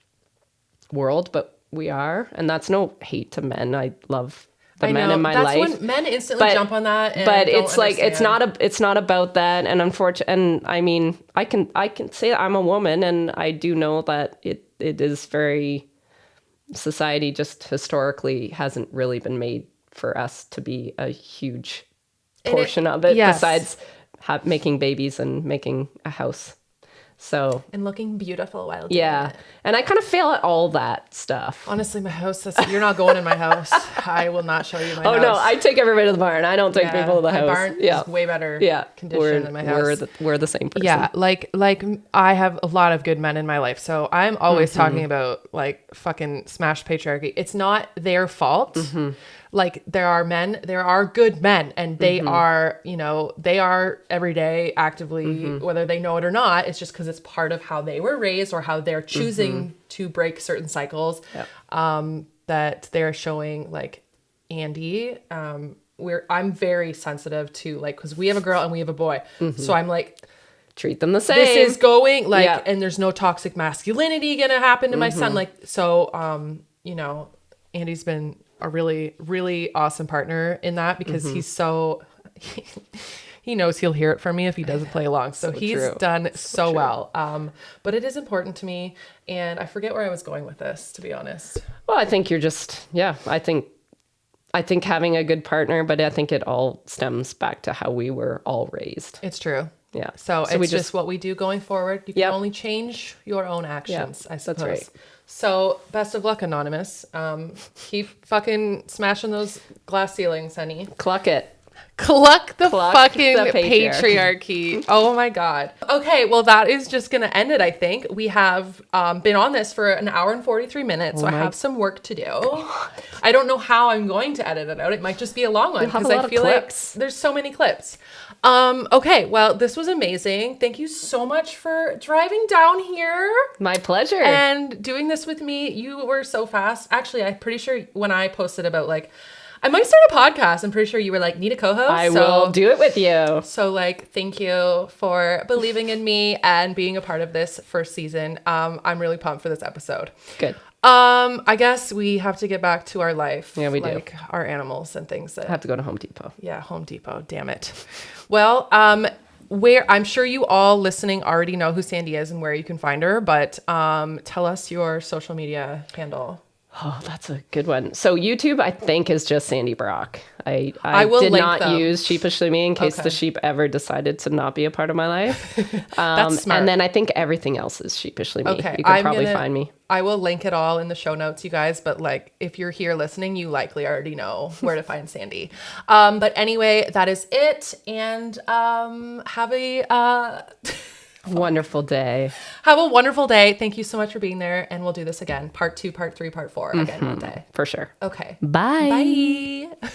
world, but we are. And that's no hate to men. I love the men in my life. That's when men instantly jump on that. And but it's like it's not about that. And unfortunately, and I mean, I can say I'm a woman, and I do know that it is very, society just historically hasn't really been made for us to be a huge portion of it. Besides making babies and making a house. So and looking beautiful while doing it. And I kind of fail at all that stuff. Honestly, my house, you're not going in my house. I will not show you my house. Oh no, I take everybody to the barn. I don't take people to the house. My barn is way better condition than my house. We're the same person. Yeah, like I have a lot of good men in my life, so I'm always talking about like fucking smash patriarchy. It's not their fault. Like there are good men, and they are, they are every day actively, whether they know it or not. It's just because it's part of how they were raised or how they're choosing to break certain cycles. That they're showing like Andy. I'm very sensitive to like, because we have a girl and we have a boy, so I'm like, treat them the same. This is going like, and there's no toxic masculinity gonna happen to my son. Like, so, Andy's been a really, really awesome partner in that because he's so, he knows he'll hear it from me if he doesn't play along. So he's done so well. But it is important to me, and I forget where I was going with this, to be honest. Well, I think you're just, I think I think having a good partner, but I think it all stems back to how we were all raised. It's true. Yeah. So it's just what we do going forward. You can Yep. only change your own actions, I suppose. That's right. So best of luck, Anonymous. Keep fucking smashing those glass ceilings, honey. Cluck it. Cluck the fucking the patriarchy. Oh my God. Okay, well, that is just going to end it, I think. We have been on this for an hour and 43 minutes, so I have some work to do. God. I don't know how I'm going to edit it out. It might just be a long one because I feel like there's so many clips. Okay, well, this was amazing. Thank you so much for driving down here. My pleasure. And doing this with me. You were so fast. Actually, I'm pretty sure when I posted about like, I might start a podcast. I'm pretty sure you were like, need a co-host? I will do it with you. So like, thank you for believing in me and being a part of this first season. I'm really pumped for this episode. Good. I guess we have to get back to our life. Yeah, we like our animals and things that I have to go to Home Depot. Yeah, Home Depot. Damn it. Well, where I'm sure you all listening already know who Sandi is and where you can find her, but tell us your social media handle. Oh, that's a good one. So YouTube, I think, is just Sandi Brock. I will did link not them. use Sheepishly Me in case the sheep ever decided to not be a part of my life. That's smart. And then I think everything else is Sheepishly Me. Okay, You can probably find me. I will link it all in the show notes, you guys. But like, if you're here listening, you likely already know where to find Sandi. But anyway, that is it. And have a wonderful day. Have a wonderful day. Thank you so much for being there. And we'll do this again. Part 2, part 3, part 4 again one day. For sure. Okay. Bye. Bye.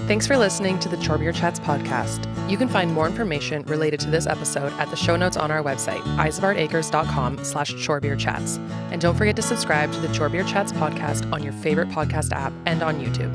Thanks for listening to the Chore Beer Chats podcast. You can find more information related to this episode at the show notes on our website, ysebaertacres.com/chorebeerchats. And don't forget to subscribe to the Chore Beer Chats podcast on your favorite podcast app and on YouTube.